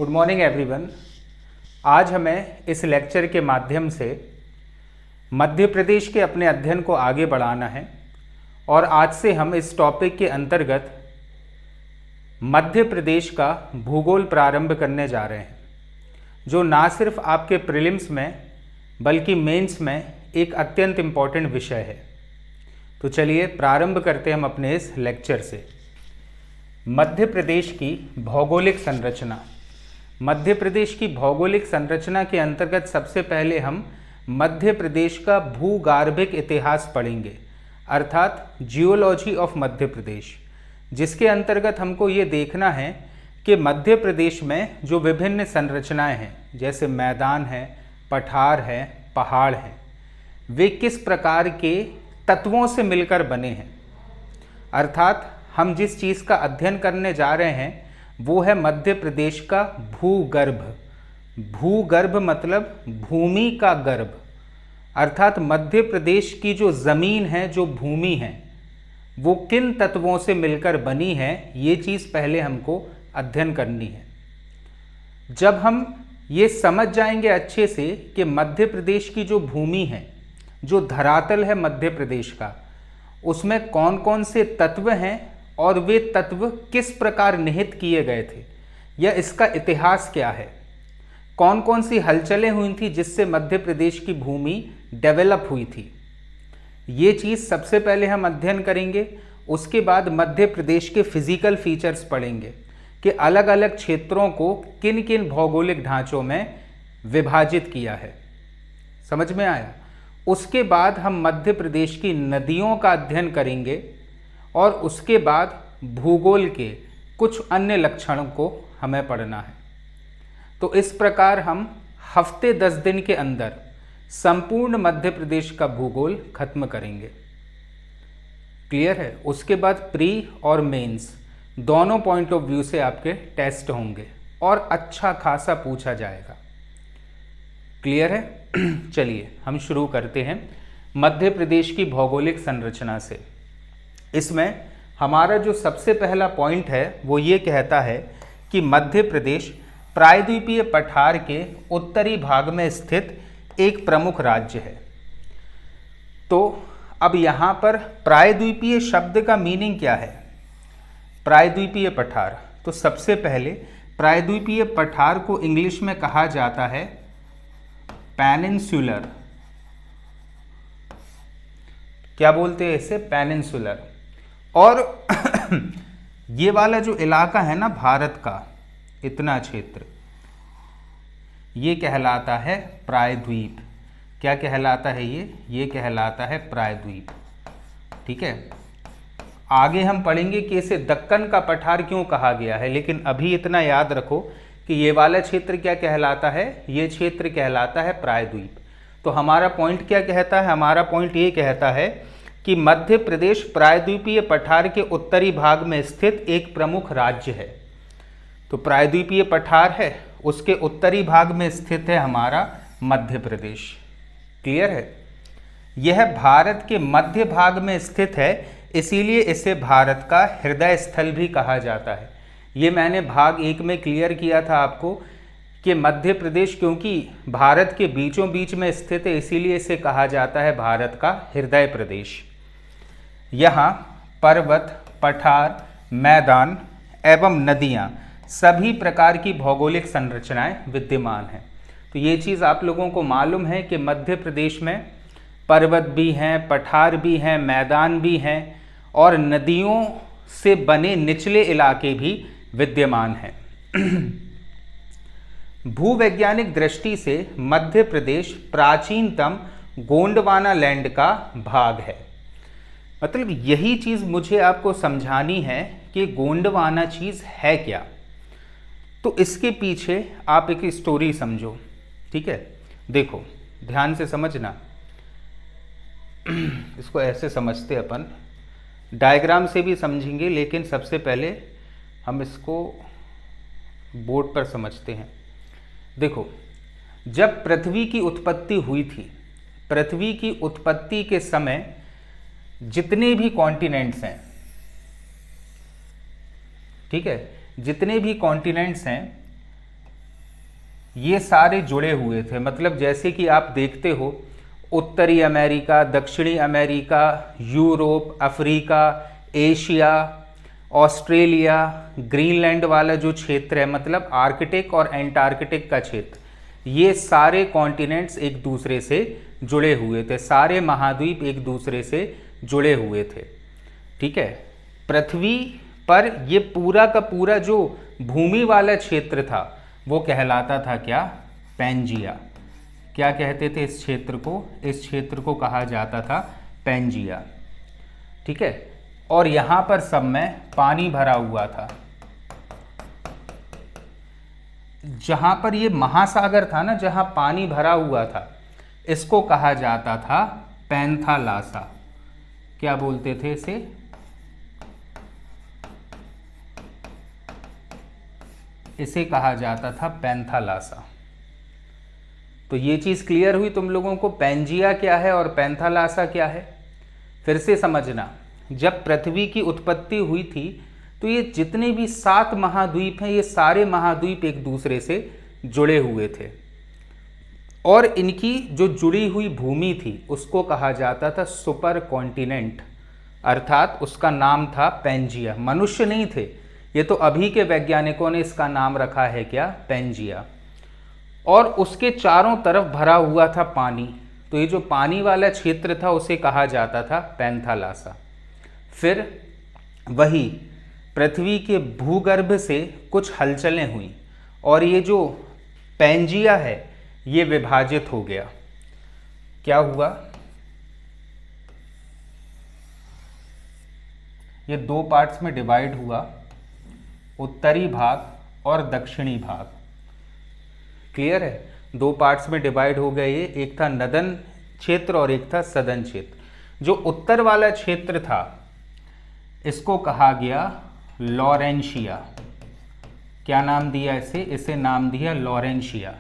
Good morning everyone. आज हमें इस लेक्चर के माध्यम से मध्य प्रदेश के अपने अध्ययन को आगे बढ़ाना है और आज से हम इस टॉपिक के अंतर्गत मध्य प्रदेश का भूगोल प्रारंभ करने जा रहे हैं, जो ना सिर्फ आपके प्रीलिम्स में बल्कि मेंस में एक अत्यंत इम्पॉर्टेंट विषय है। तो चलिए प्रारंभ करते हैं हम अपने इस लेक्चर से। मध्य प्रदेश की भौगोलिक संरचना। मध्य प्रदेश की भौगोलिक संरचना के अंतर्गत सबसे पहले हम मध्य प्रदेश का भूगार्भिक इतिहास पढ़ेंगे, अर्थात जियोलॉजी ऑफ मध्य प्रदेश, जिसके अंतर्गत हमको ये देखना है कि मध्य प्रदेश में जो विभिन्न संरचनाएं हैं, जैसे मैदान है, पठार है, पहाड़ हैं, वे किस प्रकार के तत्वों से मिलकर बने हैं। अर्थात हम जिस चीज़ का अध्ययन करने जा रहे हैं वो है मध्य प्रदेश का भूगर्भ। भूगर्भ मतलब भूमि का गर्भ, अर्थात मध्य प्रदेश की जो ज़मीन है, जो भूमि है, वो किन तत्वों से मिलकर बनी है, ये चीज़ पहले हमको अध्ययन करनी है। जब हम ये समझ जाएंगे अच्छे से कि मध्य प्रदेश की जो भूमि है, जो धरातल है मध्य प्रदेश का, उसमें कौन कौन से तत्व हैं और वे तत्व किस प्रकार निहित किए गए थे, या इसका इतिहास क्या है, कौन कौन सी हलचलें हुई थी जिससे मध्य प्रदेश की भूमि डेवलप हुई थी, ये चीज़ सबसे पहले हम अध्ययन करेंगे। उसके बाद मध्य प्रदेश के फिजिकल फीचर्स पढ़ेंगे कि अलग अलग क्षेत्रों को किन किन भौगोलिक ढांचों में विभाजित किया है। समझ में आया? उसके बाद हम मध्य प्रदेश की नदियों का अध्ययन करेंगे और उसके बाद भूगोल के कुछ अन्य लक्षणों को हमें पढ़ना है। तो इस प्रकार हम हफ्ते 10 दिन के अंदर संपूर्ण मध्य प्रदेश का भूगोल खत्म करेंगे। क्लियर है? उसके बाद प्री और मेंस दोनों पॉइंट ऑफ व्यू से आपके टेस्ट होंगे और अच्छा खासा पूछा जाएगा। क्लियर है? चलिए हम शुरू करते हैं मध्य प्रदेश की भौगोलिक संरचना से। इसमें हमारा जो सबसे पहला पॉइंट है वो ये कहता है कि मध्य प्रदेश प्रायद्वीपीय पठार के उत्तरी भाग में स्थित एक प्रमुख राज्य है। तो अब यहाँ पर प्रायद्वीपीय शब्द का मीनिंग क्या है? प्रायद्वीपीय पठार, तो सबसे पहले प्रायद्वीपीय पठार को इंग्लिश में कहा जाता है पेनिनसुलर। क्या बोलते हैं इसे? पेनिनसुलर। और ये वाला जो इलाका है ना भारत का, इतना क्षेत्र, ये कहलाता है प्रायद्वीप। क्या कहलाता है ये कहलाता है प्रायद्वीप। ठीक है, आगे हम पढ़ेंगे कि इसे दक्कन का पठार क्यों कहा गया है, लेकिन अभी इतना याद रखो कि ये वाला क्षेत्र क्या कहलाता है? ये क्षेत्र कहलाता है प्रायद्वीप। तो हमारा पॉइंट क्या कहता है? हमारा पॉइंट ये कहता है कि मध्य प्रदेश प्रायद्वीपीय पठार के उत्तरी भाग में स्थित एक प्रमुख राज्य है। तो प्रायद्वीपीय पठार है, उसके उत्तरी भाग में स्थित है हमारा मध्य प्रदेश। क्लियर है? यह भारत के मध्य भाग में स्थित है, इसीलिए इसे भारत का हृदय स्थल भी कहा जाता है। ये मैंने भाग 1 में क्लियर किया था आपको कि मध्य प्रदेश क्योंकि भारत के बीचों बीच में स्थित है, इसीलिए इसे कहा जाता है भारत का हृदय प्रदेश। यहाँ पर्वत, पठार, मैदान एवं नदियाँ, सभी प्रकार की भौगोलिक संरचनाएं विद्यमान हैं। तो ये चीज़ आप लोगों को मालूम है कि मध्य प्रदेश में पर्वत भी हैं, पठार भी हैं, मैदान भी हैं और नदियों से बने निचले इलाके भी विद्यमान हैं। भूवैज्ञानिक दृष्टि से मध्य प्रदेश प्राचीनतम गोंडवाना लैंड का भाग है। मतलब यही चीज़ मुझे आपको समझानी है कि गोंडवाना चीज़ है क्या। तो इसके पीछे आप एक स्टोरी समझो। ठीक है, देखो ध्यान से समझना। इसको ऐसे समझते अपन, डायग्राम से भी समझेंगे, लेकिन सबसे पहले हम इसको बोर्ड पर समझते हैं। देखो, जब पृथ्वी की उत्पत्ति हुई थी, पृथ्वी की उत्पत्ति के समय जितने भी कॉन्टिनेंट्स हैं, ठीक है, जितने भी कॉन्टिनेंट्स हैं ये सारे जुड़े हुए थे। मतलब जैसे कि आप देखते हो उत्तरी अमेरिका, दक्षिणी America, Europe, Africa, Asia, Australia, Greenland वाला जो क्षेत्र है, मतलब आर्कटिक और एंटार्कटिक का क्षेत्र, ये सारे कॉन्टिनेंट्स एक दूसरे से जुड़े हुए थे, सारे महाद्वीप एक दूसरे से जुड़े हुए थे। ठीक है। पृथ्वी पर ये पूरा का पूरा जो भूमि वाला क्षेत्र था वो कहलाता था क्या? पैंजिया। क्या कहते थे इस क्षेत्र को? इस क्षेत्र को कहा जाता था पैंजिया। ठीक है। और यहां पर सब में पानी भरा हुआ था। जहां पर ये महासागर था ना, जहां पानी भरा हुआ था, इसको कहा जाता था पैंथालासा। क्या बोलते थे इसे? इसे कहा जाता था पैंथालासा। तो ये चीज क्लियर हुई तुम लोगों को, पैंजिया क्या है और पैंथालासा क्या है? फिर से समझना, जब पृथ्वी की उत्पत्ति हुई थी तो ये जितने भी 7 महाद्वीप हैं, ये सारे महाद्वीप एक दूसरे से जुड़े हुए थे और इनकी जो जुड़ी हुई भूमि थी उसको कहा जाता था सुपर कॉन्टिनेंट, अर्थात उसका नाम था पैंजिया। मनुष्य नहीं थे ये, तो अभी के वैज्ञानिकों ने इसका नाम रखा है क्या? पैंजिया। और उसके चारों तरफ भरा हुआ था पानी, तो ये जो पानी वाला क्षेत्र था उसे कहा जाता था पैंथालासा। फिर वही पृथ्वी के भूगर्भ से कुछ हलचलें हुई और ये जो पैंजिया है ये विभाजित हो गया। क्या हुआ? ये 2 पार्ट्स में डिवाइड हुआ, उत्तरी भाग और दक्षिणी भाग। क्लियर है? 2 पार्ट्स में डिवाइड हो गए ये, एक था नदन क्षेत्र और एक था सदन क्षेत्र। जो उत्तर वाला क्षेत्र था इसको कहा गया लॉरेंशिया। क्या नाम दिया इसे? इसे नाम दिया लॉरेंशिया।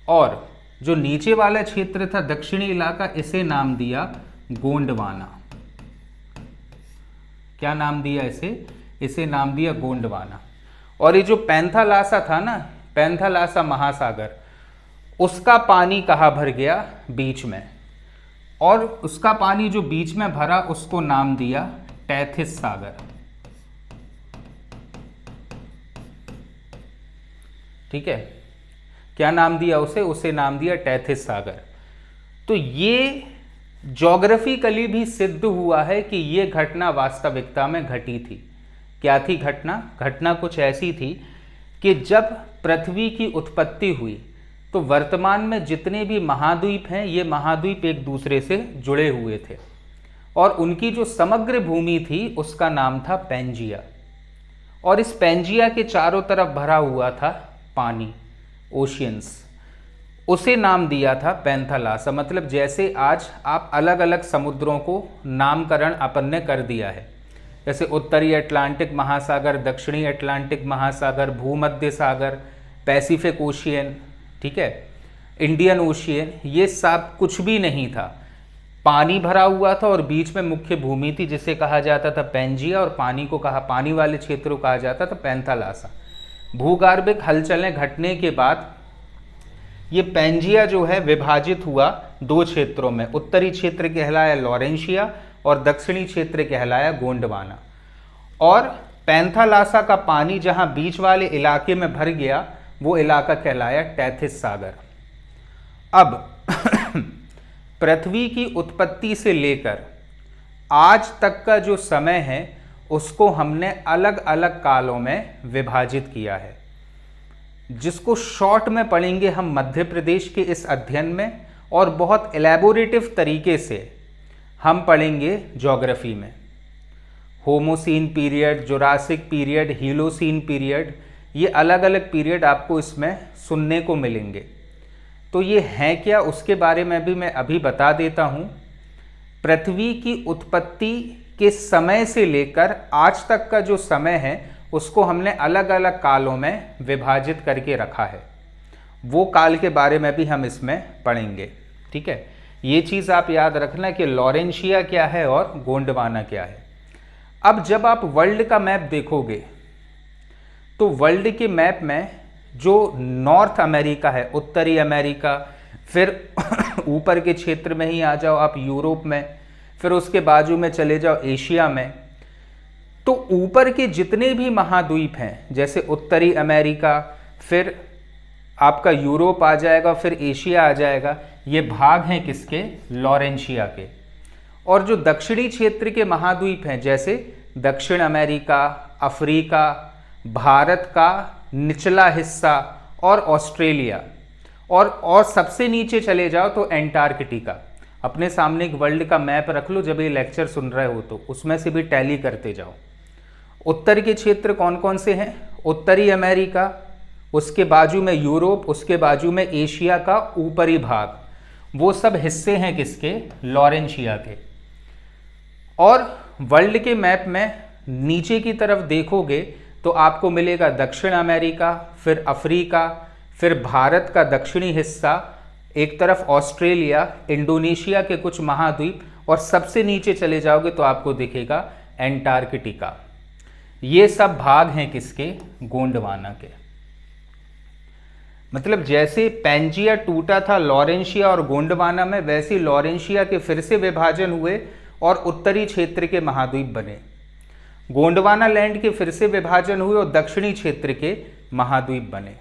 और जो नीचे वाला क्षेत्र था दक्षिणी इलाका, इसे नाम दिया गोंडवाना। क्या नाम दिया इसे? इसे नाम दिया गोंडवाना। और ये जो पैंथालासा था ना, पैंथालासा महासागर, उसका पानी कहाँ भर गया? बीच में। और उसका पानी जो बीच में भरा उसको नाम दिया टैथिस सागर। ठीक है। क्या नाम दिया उसे? उसे नाम दिया टैथिस सागर। तो ये ज्योग्राफिकली भी सिद्ध हुआ है कि ये घटना वास्तविकता में घटी थी। क्या थी घटना? घटना कुछ ऐसी थी कि जब पृथ्वी की उत्पत्ति हुई तो वर्तमान में जितने भी महाद्वीप हैं ये महाद्वीप एक दूसरे से जुड़े हुए थे और उनकी जो समग्र भूमि थी उसका नाम था पैंजिया। और इस पैंजिया के चारों तरफ भरा हुआ था पानी, ओशियंस, उसे नाम दिया था पैंथालासा। मतलब जैसे आज आप अलग अलग समुद्रों को नामकरण अपन ने कर दिया है, जैसे उत्तरी अटलांटिक महासागर, दक्षिणी अटलांटिक महासागर, भूमध्य सागर, पैसिफिक ओशियन, ठीक है, इंडियन ओशियन, ये सब कुछ भी नहीं था। पानी भरा हुआ था और बीच में मुख्य भूमि थी जिसे कहा जाता था पैंजिया, और पानी वाले क्षेत्र को कहा जाता था पैंथालासा। भूगर्भिक हलचलें घटने के बाद ये पैंजिया जो है विभाजित हुआ 2 क्षेत्रों में। उत्तरी क्षेत्र कहलाया लॉरेंशिया और दक्षिणी क्षेत्र कहलाया गोंडवाना। और पैंथालासा का पानी जहां बीच वाले इलाके में भर गया वो इलाका कहलाया टैथिस सागर। अब पृथ्वी की उत्पत्ति से लेकर आज तक का जो समय है उसको हमने अलग अलग कालों में विभाजित किया है, जिसको शॉर्ट में पढ़ेंगे हम मध्य प्रदेश के इस अध्ययन में, और बहुत एलैबोरेटिव तरीके से हम पढ़ेंगे ज्योग्राफी में। होमोसीन पीरियड, जुरासिक पीरियड, हीलोसीन पीरियड, ये अलग अलग पीरियड आपको इसमें सुनने को मिलेंगे। तो ये हैं क्या उसके बारे में भी मैं अभी बता देता हूँ। पृथ्वी की उत्पत्ति के समय से लेकर आज तक का जो समय है उसको हमने अलग अलग कालों में विभाजित करके रखा है। वो काल के बारे में भी हम इसमें पढ़ेंगे। ठीक है, ये चीज़ आप याद रखना कि लॉरेंशिया क्या है और गोंडवाना क्या है। अब जब आप वर्ल्ड का मैप देखोगे तो वर्ल्ड के मैप में जो नॉर्थ अमेरिका है, उत्तरी अमेरिका, फिर ऊपर के क्षेत्र में ही आ जाओ आप यूरोप में, फिर उसके बाजू में चले जाओ एशिया में, तो ऊपर के जितने भी महाद्वीप हैं, जैसे उत्तरी अमेरिका, फिर आपका यूरोप आ जाएगा, फिर एशिया आ जाएगा, ये भाग हैं किसके? लॉरेंशिया के। और जो दक्षिणी क्षेत्र के महाद्वीप हैं, जैसे दक्षिण अमेरिका, अफ्रीका, भारत का निचला हिस्सा और ऑस्ट्रेलिया, और सबसे नीचे चले जाओ तो एंटार्कटिका। अपने सामने एक वर्ल्ड का मैप रख लो जब ये लेक्चर सुन रहे हो, तो उसमें से भी टैली करते जाओ। उत्तर के क्षेत्र कौन कौन से हैं? उत्तरी अमेरिका, उसके बाजू में यूरोप, उसके बाजू में एशिया का ऊपरी भाग, वो सब हिस्से हैं किसके? लॉरेंशिया के। और वर्ल्ड के मैप में नीचे की तरफ देखोगे तो आपको मिलेगा दक्षिण अमेरिका, फिर अफ्रीका, फिर भारत का दक्षिणी हिस्सा, एक तरफ ऑस्ट्रेलिया, इंडोनेशिया के कुछ महाद्वीप, और सबसे नीचे चले जाओगे तो आपको दिखेगा एंटार्कटिका। ये सब भाग हैं किसके? गोंडवाना के। मतलब जैसे पैंजिया टूटा था लॉरेंशिया और गोंडवाना में, वैसे लॉरेंशिया के फिर से विभाजन हुए और उत्तरी क्षेत्र के महाद्वीप बने। गोंडवाना लैंड के फिर से विभाजन हुए और दक्षिणी क्षेत्र के महाद्वीप बने।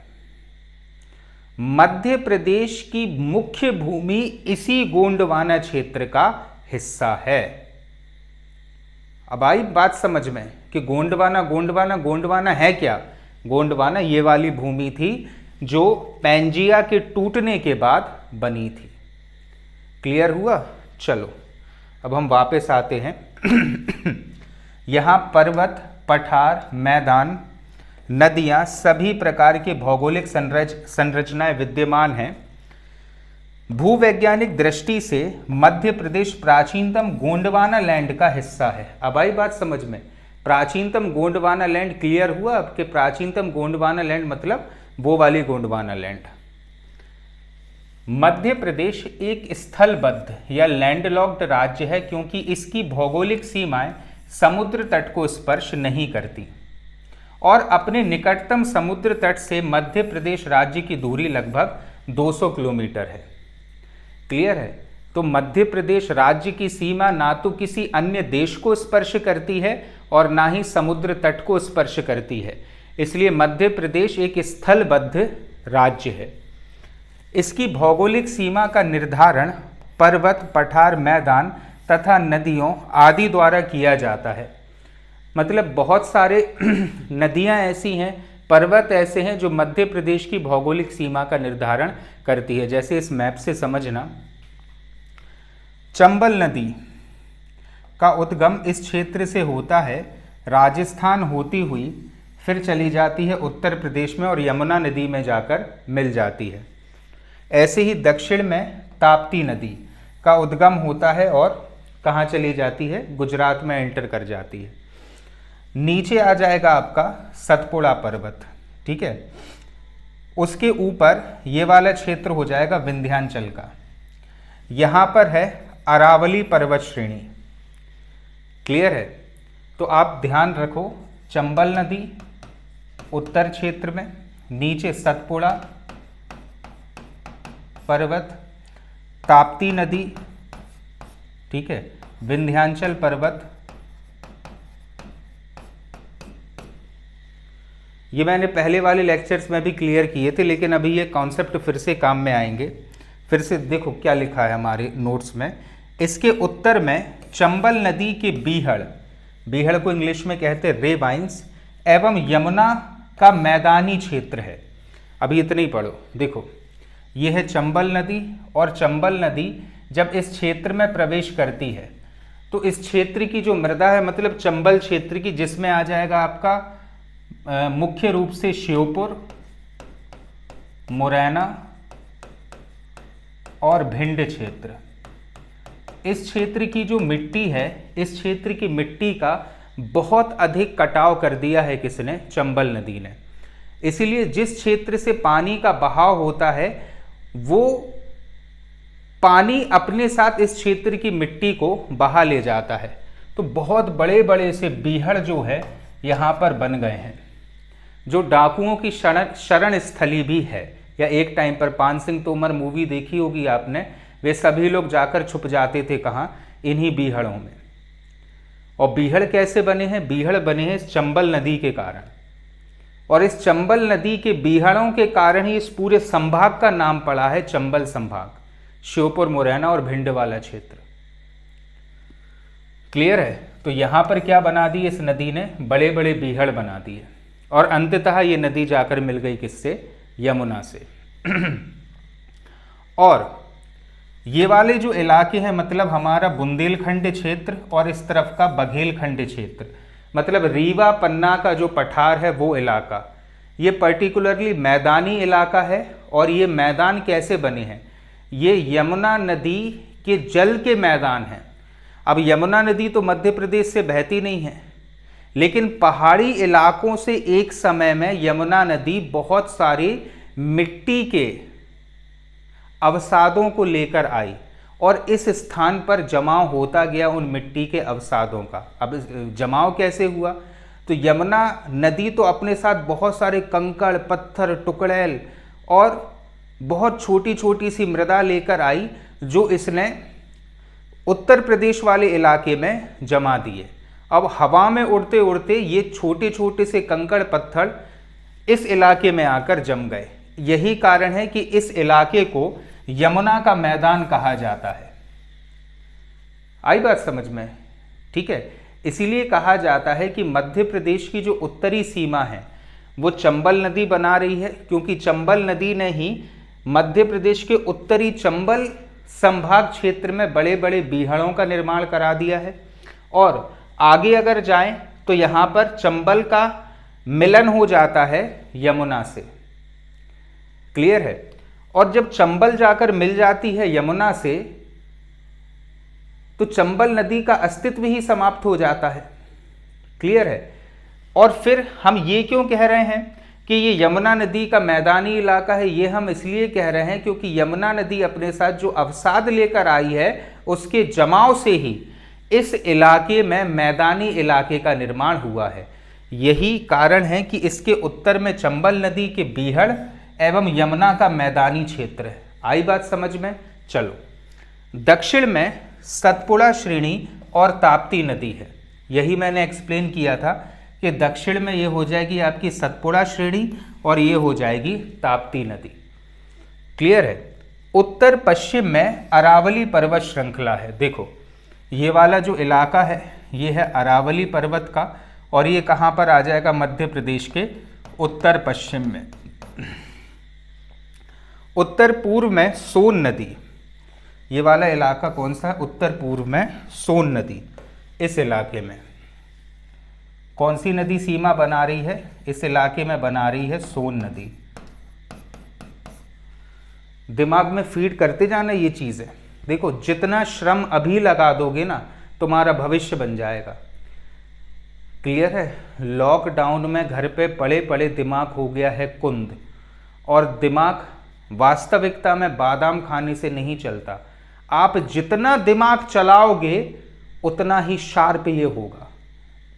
मध्य प्रदेश की मुख्य भूमि इसी गोंडवाना क्षेत्र का हिस्सा है। अब आई बात समझ में कि गोंडवाना है क्या? गोंडवाना ये वाली भूमि थी जो पैंजिया के टूटने के बाद बनी थी। क्लियर हुआ? चलो अब हम वापस आते हैं। यहां पर्वत, पठार, मैदान, नदियां, सभी प्रकार के भौगोलिक संरचनाएं विद्यमान हैं। भूवैज्ञानिक दृष्टि से मध्य प्रदेश प्राचीनतम गोंडवाना लैंड का हिस्सा है। अब आई बात समझ में? प्राचीनतम गोंडवाना लैंड क्लियर हुआ? अब के प्राचीनतम गोंडवाना लैंड मतलब वो वाली गोंडवाना लैंड। मध्य प्रदेश एक स्थलबद्ध या लैंडलॉक्ड राज्य है क्योंकि इसकी भौगोलिक सीमाएं समुद्र तट को स्पर्श नहीं करती और अपने निकटतम समुद्र तट से मध्य प्रदेश राज्य की दूरी लगभग 200 किलोमीटर है। क्लियर है? तो मध्य प्रदेश राज्य की सीमा ना तो किसी अन्य देश को स्पर्श करती है और ना ही समुद्र तट को स्पर्श करती है, इसलिए मध्य प्रदेश एक स्थलबद्ध राज्य है। इसकी भौगोलिक सीमा का निर्धारण पर्वत, पठार, मैदान तथा नदियों आदि द्वारा किया जाता है। मतलब बहुत सारे नदियां ऐसी हैं, पर्वत ऐसे हैं जो मध्य प्रदेश की भौगोलिक सीमा का निर्धारण करती है। जैसे इस मैप से समझना, चंबल नदी का उद्गम इस क्षेत्र से होता है, राजस्थान होती हुई फिर चली जाती है उत्तर प्रदेश में और यमुना नदी में जाकर मिल जाती है। ऐसे ही दक्षिण में ताप्ती नदी का उद्गम होता है और कहाँ चली जाती है? गुजरात में एंटर कर जाती है। नीचे आ जाएगा आपका सतपुड़ा पर्वत, ठीक है। उसके ऊपर ये वाला क्षेत्र हो जाएगा विंध्याचल का। यहाँ पर है अरावली पर्वत श्रेणी। क्लियर है? तो आप ध्यान रखो, चंबल नदी उत्तर क्षेत्र में, नीचे सतपुड़ा पर्वत, ताप्ती नदी, ठीक है, विंध्याचल पर्वत। ये मैंने पहले वाले लेक्चर्स में भी क्लियर किए थे, लेकिन अभी ये कॉन्सेप्ट फिर से काम में आएंगे। फिर से देखो क्या लिखा है हमारे नोट्स में। इसके उत्तर में चंबल नदी के बीहड़ को इंग्लिश में कहते हैं रेवाइंस, एवं यमुना का मैदानी क्षेत्र है। अभी इतना ही पढ़ो। देखो ये है चंबल नदी, और चंबल नदी जब इस क्षेत्र में प्रवेश करती है तो इस क्षेत्र की जो मृदा है, मतलब चंबल क्षेत्र की, जिसमें आ जाएगा आपका मुख्य रूप से श्योपुर, मुरैना और भिंड क्षेत्र। इस क्षेत्र की जो मिट्टी है, इस क्षेत्र की मिट्टी का बहुत अधिक कटाव कर दिया है किसने? चंबल नदी ने। इसीलिए जिस क्षेत्र से पानी का बहाव होता है वो पानी अपने साथ इस क्षेत्र की मिट्टी को बहा ले जाता है। तो बहुत बड़े बड़े से बीहड़ जो है यहाँ पर बन गए हैं। जो डाकुओं की शरण स्थली भी है, या एक टाइम पर पान सिंह तोमर मूवी देखी होगी आपने, वे सभी लोग जाकर छुप जाते थे कहाँ, इन्हीं बीहड़ों में। और बीहड़ कैसे बने हैं? बीहड़ बने हैं इस चंबल नदी के कारण, और इस चंबल नदी के बीहड़ों के कारण ही इस पूरे संभाग का नाम पड़ा है चंबल संभाग, श्योपुर, मुरैना और भिंड वाला क्षेत्र। क्लियर है? तो यहां पर क्या बना दी इस नदी ने? बड़े बड़े बीहड़ बना दिए, और अंततः ये नदी जाकर मिल गई किससे? यमुना से। और ये वाले जो इलाके हैं, मतलब हमारा बुंदेलखंड क्षेत्र और इस तरफ का बघेलखंड क्षेत्र, मतलब रीवा पन्ना का जो पठार है वो इलाका, ये पर्टिकुलरली मैदानी इलाका है। और ये मैदान कैसे बने हैं? ये यमुना नदी के जल के मैदान हैं। अब यमुना नदी तो मध्य प्रदेश से बहती नहीं है, लेकिन पहाड़ी इलाकों से एक समय में यमुना नदी बहुत सारी मिट्टी के अवसादों को लेकर आई, और इस स्थान पर जमाव होता गया उन मिट्टी के अवसादों का। अब जमाव कैसे हुआ? तो यमुना नदी तो अपने साथ बहुत सारे कंकड़, पत्थर, टुकड़ेल और बहुत छोटी छोटी सी मृदा लेकर आई, जो इसने उत्तर प्रदेश वाले इलाके में जमा दिए। अब हवा में उड़ते उड़ते ये छोटे छोटे से कंकड़ पत्थर इस इलाके में आकर जम गए। यही कारण है कि इस इलाके को यमुना का मैदान कहा जाता है। आई बात समझ में? ठीक है, इसीलिए कहा जाता है कि मध्य प्रदेश की जो उत्तरी सीमा है वो चंबल नदी बना रही है, क्योंकि चंबल नदी ने ही मध्य प्रदेश के उत्तरी चंबल संभाग क्षेत्र में बड़े बड़े बीहड़ों का निर्माण करा दिया है। और आगे अगर जाएं तो यहां पर चंबल का मिलन हो जाता है यमुना से। क्लियर है? और जब चंबल जाकर मिल जाती है यमुना से, तो चंबल नदी का अस्तित्व ही समाप्त हो जाता है। क्लियर है? और फिर हम ये क्यों कह रहे हैं कि ये यमुना नदी का मैदानी इलाका है? ये हम इसलिए कह रहे हैं क्योंकि यमुना नदी अपने साथ जो अवसाद लेकर आई है, उसके जमाव से ही इस इलाके में मैदानी इलाके का निर्माण हुआ है। यही कारण है कि इसके उत्तर में चंबल नदी के बीहड़ एवं यमुना का मैदानी क्षेत्र है। आई बात समझ में? चलो, दक्षिण में सतपुड़ा श्रेणी और ताप्ती नदी है। यही मैंने एक्सप्लेन किया था कि दक्षिण में ये हो जाएगी आपकी सतपुड़ा श्रेणी और ये हो जाएगी ताप्ती नदी। क्लियर है? उत्तर पश्चिम में अरावली पर्वत श्रृंखला है। देखो, ये वाला जो इलाका है ये है अरावली पर्वत का, और ये कहाँ पर आ जाएगा? मध्य प्रदेश के उत्तर पश्चिम में। उत्तर पूर्व में सोन नदी, ये वाला इलाका कौन सा है? उत्तर पूर्व में सोन नदी। इस इलाके में कौन सी नदी सीमा बना रही है? इस इलाके में बना रही है सोन नदी। दिमाग में फीड करते जाना ये चीज़ें। देखो, जितना श्रम अभी लगा दोगे ना, तुम्हारा भविष्य बन जाएगा। क्लियर है? लॉकडाउन में घर पे पड़े पड़े दिमाग हो गया है कुंद, और दिमाग वास्तविकता में बादाम खाने से नहीं चलता। आप जितना दिमाग चलाओगे उतना ही शार्प ये होगा।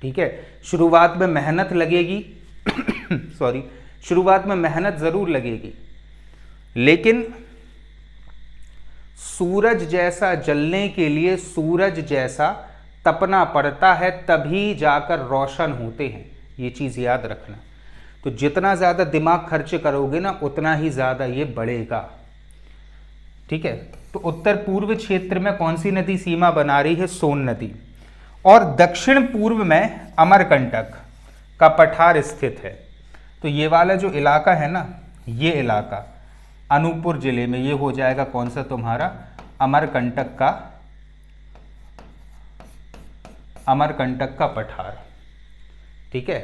ठीक है? शुरुआत में मेहनत लगेगी सॉरी, शुरुआत में मेहनत जरूर लगेगी, लेकिन सूरज जैसा जलने के लिए सूरज जैसा तपना पड़ता है, तभी जाकर रोशन होते हैं। ये चीज़ याद रखना। तो जितना ज़्यादा दिमाग खर्च करोगे ना, उतना ही ज़्यादा ये बढ़ेगा। ठीक है? तो उत्तर पूर्व क्षेत्र में कौन सी नदी सीमा बना रही है? सोन नदी। और दक्षिण पूर्व में अमरकंटक का पठार स्थित है। तो ये वाला जो इलाका है ना, ये इलाका अनूपपुर जिले में ये हो जाएगा कौन सा तुम्हारा? अमरकंटक का पठार। ठीक है?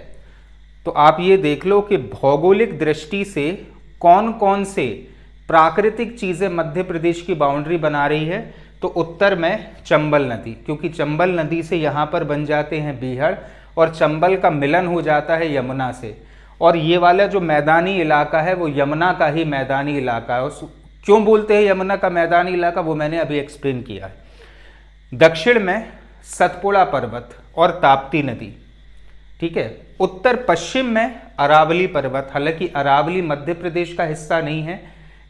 तो आप ये देख लो कि भौगोलिक दृष्टि से कौन कौन से प्राकृतिक चीज़ें मध्य प्रदेश की बाउंड्री बना रही है। तो उत्तर में चंबल नदी, क्योंकि चंबल नदी से यहाँ पर बन जाते हैं बीहड़, और चंबल का मिलन हो जाता है यमुना से। और ये वाला जो मैदानी इलाका है वो यमुना का ही मैदानी इलाका है। क्यों बोलते हैं यमुना का मैदानी इलाका, वो मैंने अभी एक्सप्लेन किया है। दक्षिण में सतपुड़ा पर्वत और ताप्ती नदी। ठीक है? उत्तर पश्चिम में अरावली पर्वत, हालांकि अरावली मध्य प्रदेश का हिस्सा नहीं है,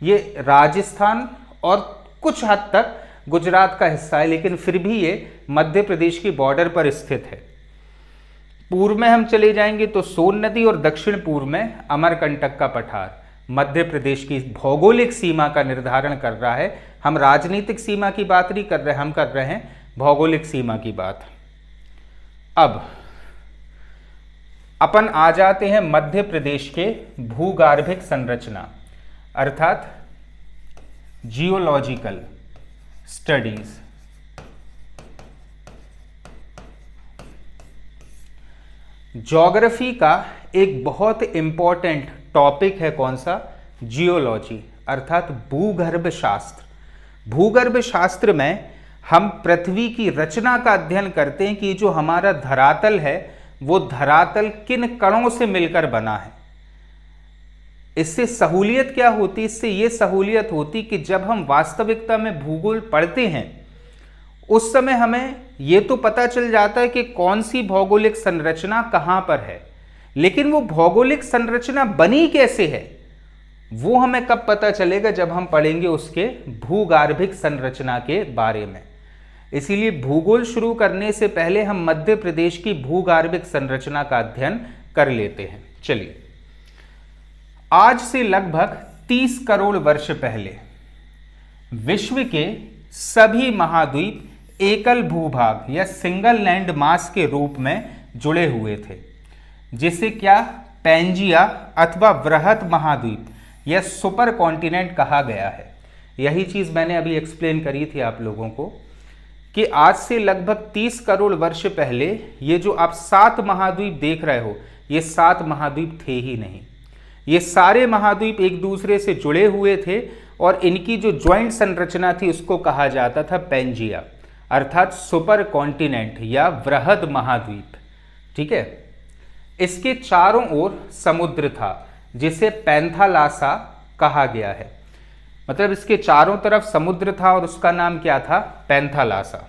ये राजस्थान और कुछ हद तक गुजरात का हिस्सा है, लेकिन फिर भी ये मध्य प्रदेश की बॉर्डर पर स्थित है। पूर्व में हम चले जाएंगे तो सोन नदी और दक्षिण पूर्व में अमरकंटक का पठार मध्य प्रदेश की भौगोलिक सीमा का निर्धारण कर रहा है। हम राजनीतिक सीमा की बात नहीं कर रहे, हम कर रहे हैं भौगोलिक सीमा की बात। अब अपन आ जाते हैं मध्य प्रदेश के भूगार्भिक संरचना अर्थात जियोलॉजिकल स्टडीज। ज्योग्राफी का एक बहुत इंपॉर्टेंट टॉपिक है, कौन सा? जियोलॉजी अर्थात भूगर्भ शास्त्र। भूगर्भ शास्त्र में हम पृथ्वी की रचना का अध्ययन करते हैं कि जो हमारा धरातल है वो धरातल किन कणों से मिलकर बना है। इससे सहूलियत क्या होती? इससे ये सहूलियत होती कि जब हम वास्तविकता में भूगोल पढ़ते हैं उस समय हमें ये तो पता चल जाता है कि कौन सी भौगोलिक संरचना कहां पर है, लेकिन वो भौगोलिक संरचना बनी कैसे है वो हमें कब पता चलेगा? जब हम पढ़ेंगे उसके भूगार्भिक संरचना के बारे में। इसीलिए भूगोल शुरू करने से पहले हम मध्य प्रदेश की भूगार्भिक संरचना का अध्ययन कर लेते हैं। चलिए, आज से लगभग 30 करोड़ वर्ष पहले विश्व के सभी महाद्वीप एकल भूभाग या सिंगल लैंड मास के रूप में जुड़े हुए थे, जिसे क्या पैंजिया अथवा वृहत महाद्वीप या सुपर कॉन्टिनेंट कहा गया है। यही चीज मैंने अभी एक्सप्लेन करी थी आप लोगों को कि आज से लगभग 30 करोड़ वर्ष पहले ये जो आप 7 महाद्वीप देख रहे हो, ये 7 महाद्वीप थे ही नहीं। ये सारे महाद्वीप एक दूसरे से जुड़े हुए थे और इनकी जो ज्वाइंट संरचना थी उसको कहा जाता था पैंजिया अर्थात सुपर कॉन्टिनेंट या वृहद महाद्वीप। ठीक है, इसके चारों ओर समुद्र था जिसे पैंथालासा कहा गया है। मतलब इसके चारों तरफ समुद्र था और उसका नाम क्या था? पैंथालासा।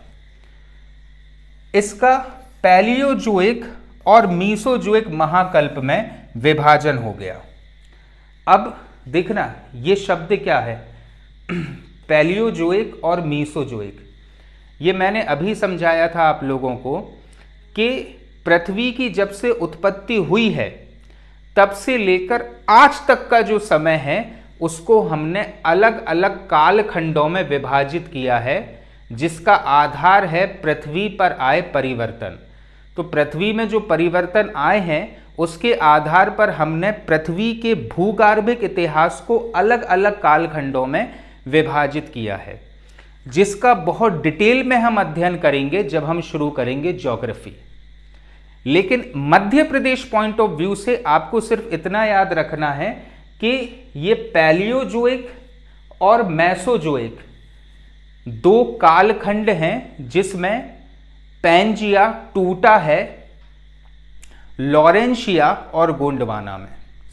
इसका पैलियोजोइक और मीसोजोइक महाकल्प में विभाजन हो गया। अब देखना ये शब्द क्या है, पैलियोजोइक और मीसोजोइक। ये मैंने अभी समझाया था आप लोगों को कि पृथ्वी की जब से उत्पत्ति हुई है तब से लेकर आज तक का जो समय है उसको हमने अलग अलग कालखंडों में विभाजित किया है, जिसका आधार है पृथ्वी पर आए परिवर्तन। तो पृथ्वी में जो परिवर्तन आए हैं उसके आधार पर हमने पृथ्वी के भूगार्भिक इतिहास को अलग अलग कालखंडों में विभाजित किया है, जिसका बहुत डिटेल में हम अध्ययन करेंगे जब हम शुरू करेंगे ज्योग्राफी। लेकिन Madhya Pradesh point of view से आपको सिर्फ इतना याद रखना है कि ये पैलियोजोइक और मेसोजोइक 2 कालखंड हैं जिसमें पैंजिया टूटा है लॉरेंशिया और गोंडवाना में।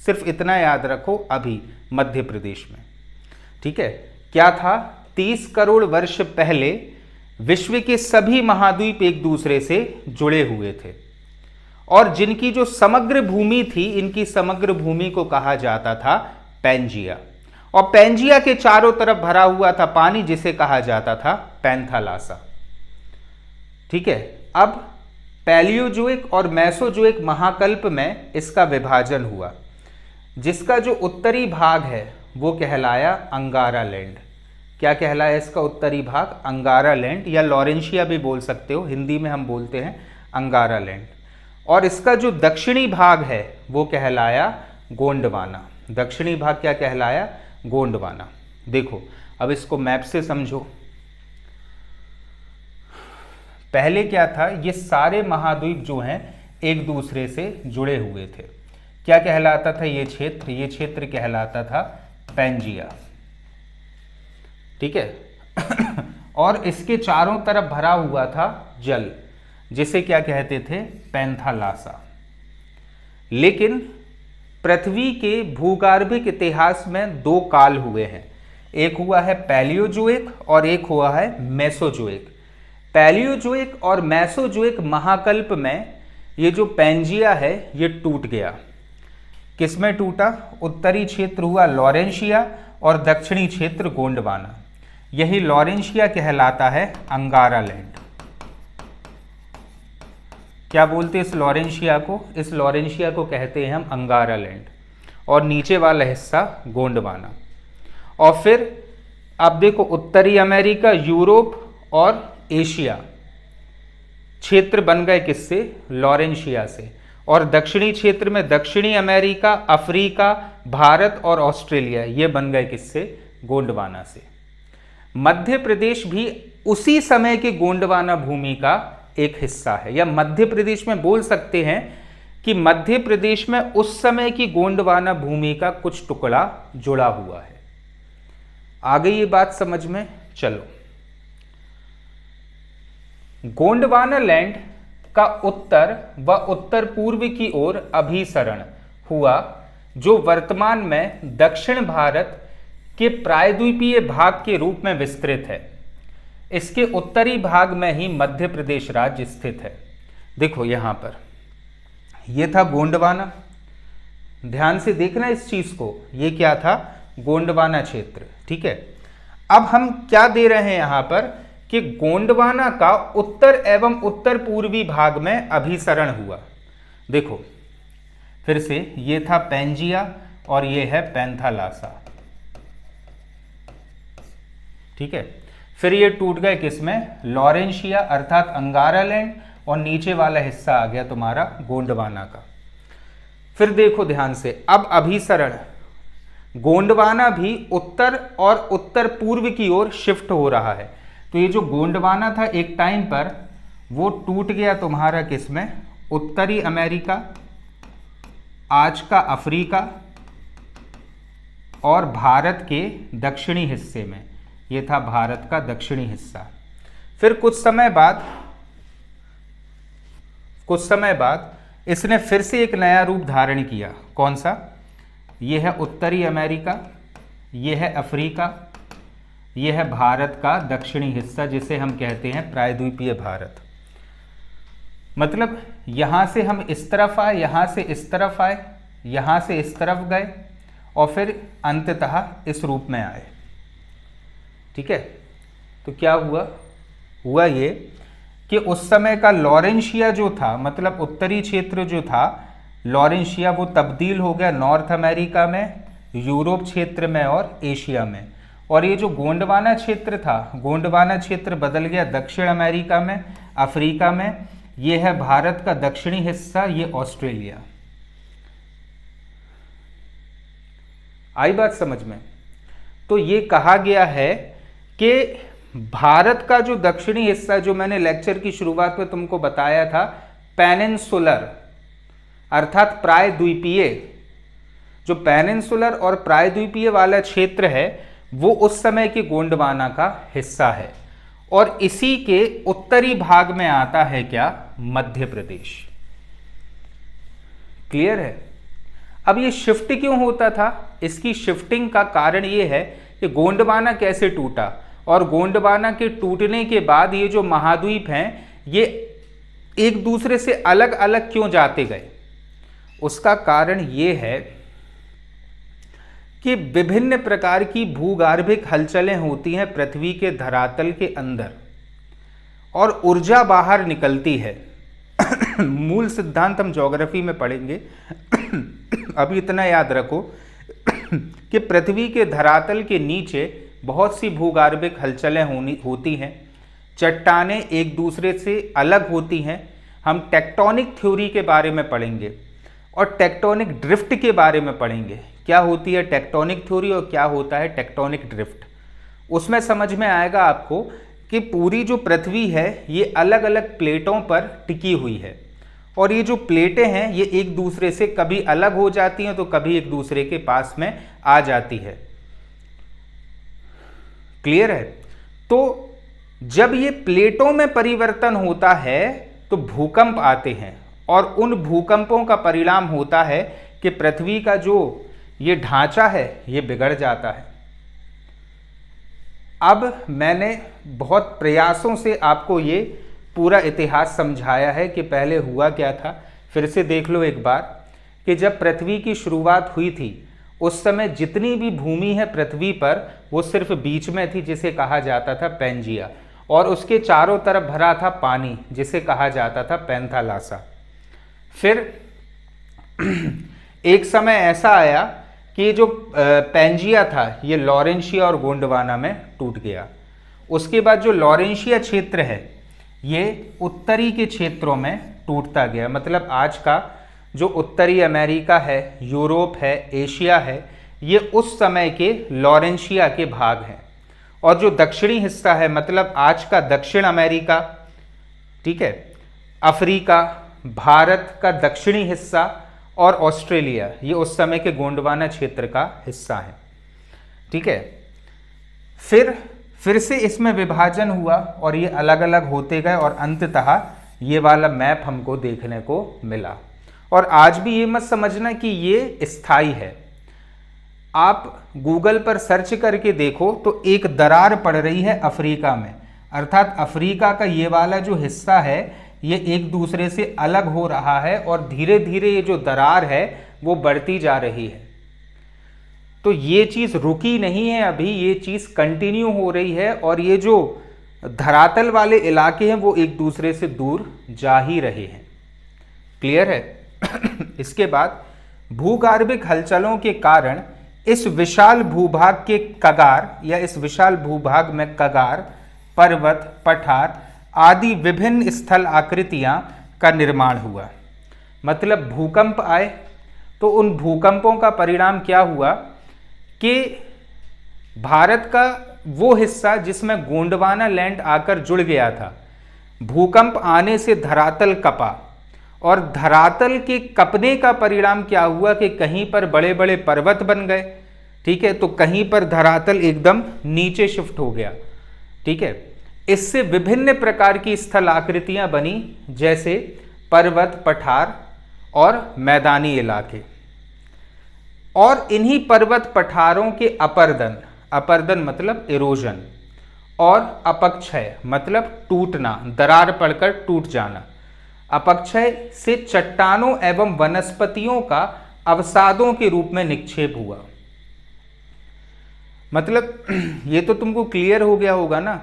सिर्फ इतना याद रखो अभी मध्य प्रदेश में। ठीक है, क्या था? 30 करोड़ वर्ष पहले विश्व के सभी महाद्वीप एक दूसरे से जुड़े हुए थे और जिनकी जो समग्र भूमि थी, इनकी समग्र भूमि को कहा जाता था पैंजिया, और पैंजिया के चारों तरफ भरा हुआ था पानी जिसे कहा जाता था पैंथालासा। ठीक है, अब पैलियोजोइक और मेसोजोइक महाकल्प में इसका विभाजन हुआ, जिसका जो उत्तरी भाग है वो कहलाया अंगारा लैंड। क्या कहलाया इसका उत्तरी भाग? अंगारा लैंड या लॉरेंशिया भी बोल सकते हो, हिंदी में हम बोलते हैं अंगारा लैंड। और इसका जो दक्षिणी भाग है वो कहलाया गोंडवाना। दक्षिणी भाग क्या कहलाया? गोंडवाना। देखो अब इसको मैप से समझो। पहले क्या था, ये सारे महाद्वीप जो हैं एक दूसरे से जुड़े हुए थे। क्या कहलाता था ये क्षेत्र? ये क्षेत्र कहलाता था पैंजिया। ठीक है और इसके चारों तरफ भरा हुआ था जल, जिसे क्या कहते थे? पैंथालासा। लेकिन पृथ्वी के भूगार्भिक इतिहास में 2 काल हुए हैं, एक हुआ है पैलियोजोइक और एक हुआ है मेसोजोइक। पैलियोजोइक और मेसोजोइक महाकल्प में ये जो पैंजिया है ये टूट गया। किसमें टूटा? उत्तरी क्षेत्र हुआ लॉरेंशिया और दक्षिणी क्षेत्र गोंडवाना। यही लॉरेंशिया कहलाता है अंगारा लैंड। क्या बोलते हैं इस लॉरेंशिया को? इस लॉरेंशिया को कहते हैं हम अंगारा लैंड, और नीचे वाला हिस्सा गोंडवाना। और फिर अब देखो, उत्तरी अमेरिका, यूरोप और एशिया क्षेत्र बन गए किससे? लॉरेंशिया से। और दक्षिणी क्षेत्र में दक्षिणी अमेरिका, अफ्रीका, भारत और ऑस्ट्रेलिया, ये बन गए किससे? गोंडवाना से। मध्य प्रदेश भी उसी समय के गोंडवाना भूमि का एक हिस्सा है, या मध्य प्रदेश में बोल सकते हैं कि मध्य प्रदेश में उस समय की गोंडवाना भूमि का कुछ टुकड़ा जुड़ा हुआ है। आ गई ये बात समझ में? चलो, गोंडवाना लैंड का उत्तर व उत्तर पूर्व की ओर अभिसरण हुआ, जो वर्तमान में दक्षिण भारत के प्रायद्वीपीय भाग के रूप में विस्तृत है। इसके उत्तरी भाग में ही मध्य प्रदेश राज्य स्थित है। देखो यहां पर ये था गोंडवाना, ध्यान से देखना इस चीज को, ये क्या था? गोंडवाना क्षेत्र। ठीक है, अब हम क्या दे रहे हैं यहां पर कि गोंडवाना का उत्तर एवं उत्तर पूर्वी भाग में अभिसरण हुआ। देखो फिर से, ये था पैंजिया और ये है पैंथालासा। ठीक है, फिर ये टूट गए किसमें? लॉरेंशिया अर्थात अंगारा लैंड, और नीचे वाला हिस्सा आ गया तुम्हारा गोंडवाना का। फिर देखो ध्यान से, अब अभिसरण, गोंडवाना भी उत्तर और उत्तर पूर्व की ओर शिफ्ट हो रहा है। तो ये जो गोंडवाना था एक टाइम पर, वो टूट गया तुम्हारा किसमें? उत्तरी अमेरिका, आज का अफ्रीका और भारत के दक्षिणी हिस्से में। ये था भारत का दक्षिणी हिस्सा। फिर कुछ समय बाद इसने फिर से एक नया रूप धारण किया। कौन सा? ये है उत्तरी अमेरिका, ये है अफ्रीका, ये है भारत का दक्षिणी हिस्सा, जिसे हम कहते हैं प्रायद्वीपीय भारत। मतलब यहां से हम इस तरफ आए, यहां से इस तरफ आए, यहां से इस तरफ गए, और फिर अंततः इस रूप में आए। ठीक है, तो क्या हुआ ये कि उस समय का लॉरेंशिया जो था, मतलब उत्तरी क्षेत्र जो था लॉरेंशिया, वो तब्दील हो गया नॉर्थ अमेरिका में, यूरोप क्षेत्र में और एशिया में। और ये जो गोंडवाना क्षेत्र था, गोंडवाना क्षेत्र बदल गया दक्षिण अमेरिका में, अफ्रीका में। ये है भारत का दक्षिणी हिस्सा, ये ऑस्ट्रेलिया। आई बात समझ में? तो ये कहा गया है कि भारत का जो दक्षिणी हिस्सा, जो मैंने लेक्चर की शुरुआत में तुमको बताया था, पेनिनसुलर अर्थात प्रायद्वीपीय, जो पेनिनसुलर और प्रायद्वीपीय वाला क्षेत्र है, वो उस समय के गोंडवाना का हिस्सा है। और इसी के उत्तरी भाग में आता है क्या? मध्य प्रदेश। क्लियर है? अब ये शिफ्ट क्यों होता था? इसकी शिफ्टिंग का कारण ये है कि गोंडवाना कैसे टूटा, और गोंडवाना के टूटने के बाद ये जो महाद्वीप हैं, ये एक दूसरे से अलग अलग क्यों जाते गए? उसका कारण ये है कि विभिन्न प्रकार की भूगर्भिक हलचलें होती हैं पृथ्वी के धरातल के अंदर, और ऊर्जा बाहर निकलती है। मूल सिद्धांत हम ज्योग्राफी में पढ़ेंगे। अभी इतना याद रखो कि पृथ्वी के धरातल के नीचे बहुत सी भूगर्भिक हलचलें होती हैं, चट्टानें एक दूसरे से अलग होती हैं। हम टेक्टोनिक थ्योरी के बारे में पढ़ेंगे और टेक्टोनिक ड्रिफ्ट के बारे में पढ़ेंगे। क्या होती है टेक्टोनिक थ्योरी और क्या होता है टेक्टोनिक ड्रिफ्ट? उसमें समझ में आएगा आपको कि पूरी जो पृथ्वी है ये अलग अलग प्लेटों पर टिकी हुई है, और ये जो प्लेटें हैं ये एक दूसरे से कभी अलग हो जाती हैं तो कभी एक दूसरे के पास में आ जाती है। क्लियर है? तो जब ये प्लेटों में परिवर्तन होता है तो भूकंप आते हैं, और उन भूकंपों का परिणाम होता है कि पृथ्वी का जो ये ढांचा है ये बिगड़ जाता है। अब मैंने बहुत प्रयासों से आपको ये पूरा इतिहास समझाया है कि पहले हुआ क्या था, फिर से देख लो एक बार कि जब पृथ्वी की शुरुआत हुई थी उस समय जितनी भी भूमि है पृथ्वी पर वो सिर्फ बीच में थी, जिसे कहा जाता था पैंजिया, और उसके चारों तरफ भरा था पानी, जिसे कहा जाता था पैंथालासा। फिर एक समय ऐसा आया कि जो पैंजिया था ये लॉरेंशिया और गोंडवाना में टूट गया। उसके बाद जो लॉरेंशिया क्षेत्र है ये उत्तरी के क्षेत्रों में टूटता गया। मतलब आज का जो उत्तरी अमेरिका है, यूरोप है, एशिया है, ये उस समय के लॉरेंशिया के भाग हैं। और जो दक्षिणी हिस्सा है, मतलब आज का दक्षिण अमेरिका, ठीक है, अफ्रीका, भारत का दक्षिणी हिस्सा और ऑस्ट्रेलिया, ये उस समय के गोंडवाना क्षेत्र का हिस्सा है। ठीक है, फिर से इसमें विभाजन हुआ और ये अलग अलग होते गए और अंततः ये वाला मैप हमको देखने को मिला। और आज भी ये मत समझना कि ये स्थायी है। आप गूगल पर सर्च करके देखो तो एक दरार पड़ रही है अफ्रीका में, अर्थात अफ्रीका का ये वाला जो हिस्सा है ये एक दूसरे से अलग हो रहा है और धीरे धीरे ये जो दरार है वो बढ़ती जा रही है। तो ये चीज़ रुकी नहीं है अभी, ये चीज़ कंटिन्यू हो रही है और ये जो धरातल वाले इलाके हैं वो एक दूसरे से दूर जा ही रहे हैं। क्लियर है? इसके बाद भूगार्भिक हलचलों के कारण इस विशाल भूभाग के कगार या इस विशाल भूभाग में कगार, पर्वत, पठार आदि विभिन्न स्थल आकृतियां का निर्माण हुआ। मतलब भूकंप आए तो उन भूकंपों का परिणाम क्या हुआ कि भारत का वो हिस्सा जिसमें गोंडवाना लैंड आकर जुड़ गया था, भूकंप आने से धरातल कपा और धरातल के कपने का परिणाम क्या हुआ कि कहीं पर बड़े बड़े पर्वत बन गए। ठीक है, तो कहीं पर धरातल एकदम नीचे शिफ्ट हो गया। ठीक है, इससे विभिन्न प्रकार की स्थल आकृतियां बनी, जैसे पर्वत, पठार और मैदानी इलाके। और इन्हीं पर्वत पठारों के अपर्दन मतलब इरोजन, और अपक्षय मतलब टूटना, दरार पड़कर टूट जाना। अपक्षय से चट्टानों एवं वनस्पतियों का अवसादों के रूप में निक्षेप हुआ। मतलब ये तो तुमको क्लियर हो गया होगा ना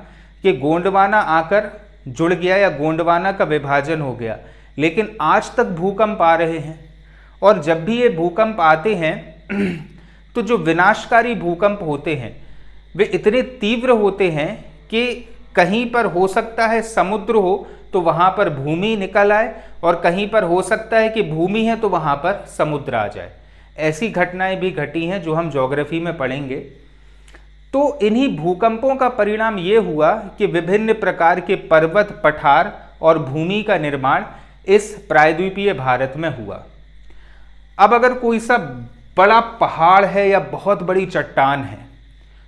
कि गोंडवाना आकर जुड़ गया या गोंडवाना का विभाजन हो गया, लेकिन आज तक भूकंप आ रहे हैं। और जब भी ये भूकंप आते हैं तो जो विनाशकारी भूकंप होते हैं वे इतने तीव्र होते हैं कि कहीं पर हो सकता है समुद्र हो तो वहाँ पर भूमि निकल आए, और कहीं पर हो सकता है कि भूमि है तो वहाँ पर समुद्र आ जाए। ऐसी घटनाएं भी घटी हैं जो हम ज्योग्राफी में पढ़ेंगे। तो इन्हीं भूकंपों का परिणाम ये हुआ कि विभिन्न प्रकार के पर्वत, पठार और भूमि का निर्माण इस प्रायद्वीपीय भारत में हुआ। अब अगर कोई सा बड़ा पहाड़ है या बहुत बड़ी चट्टान है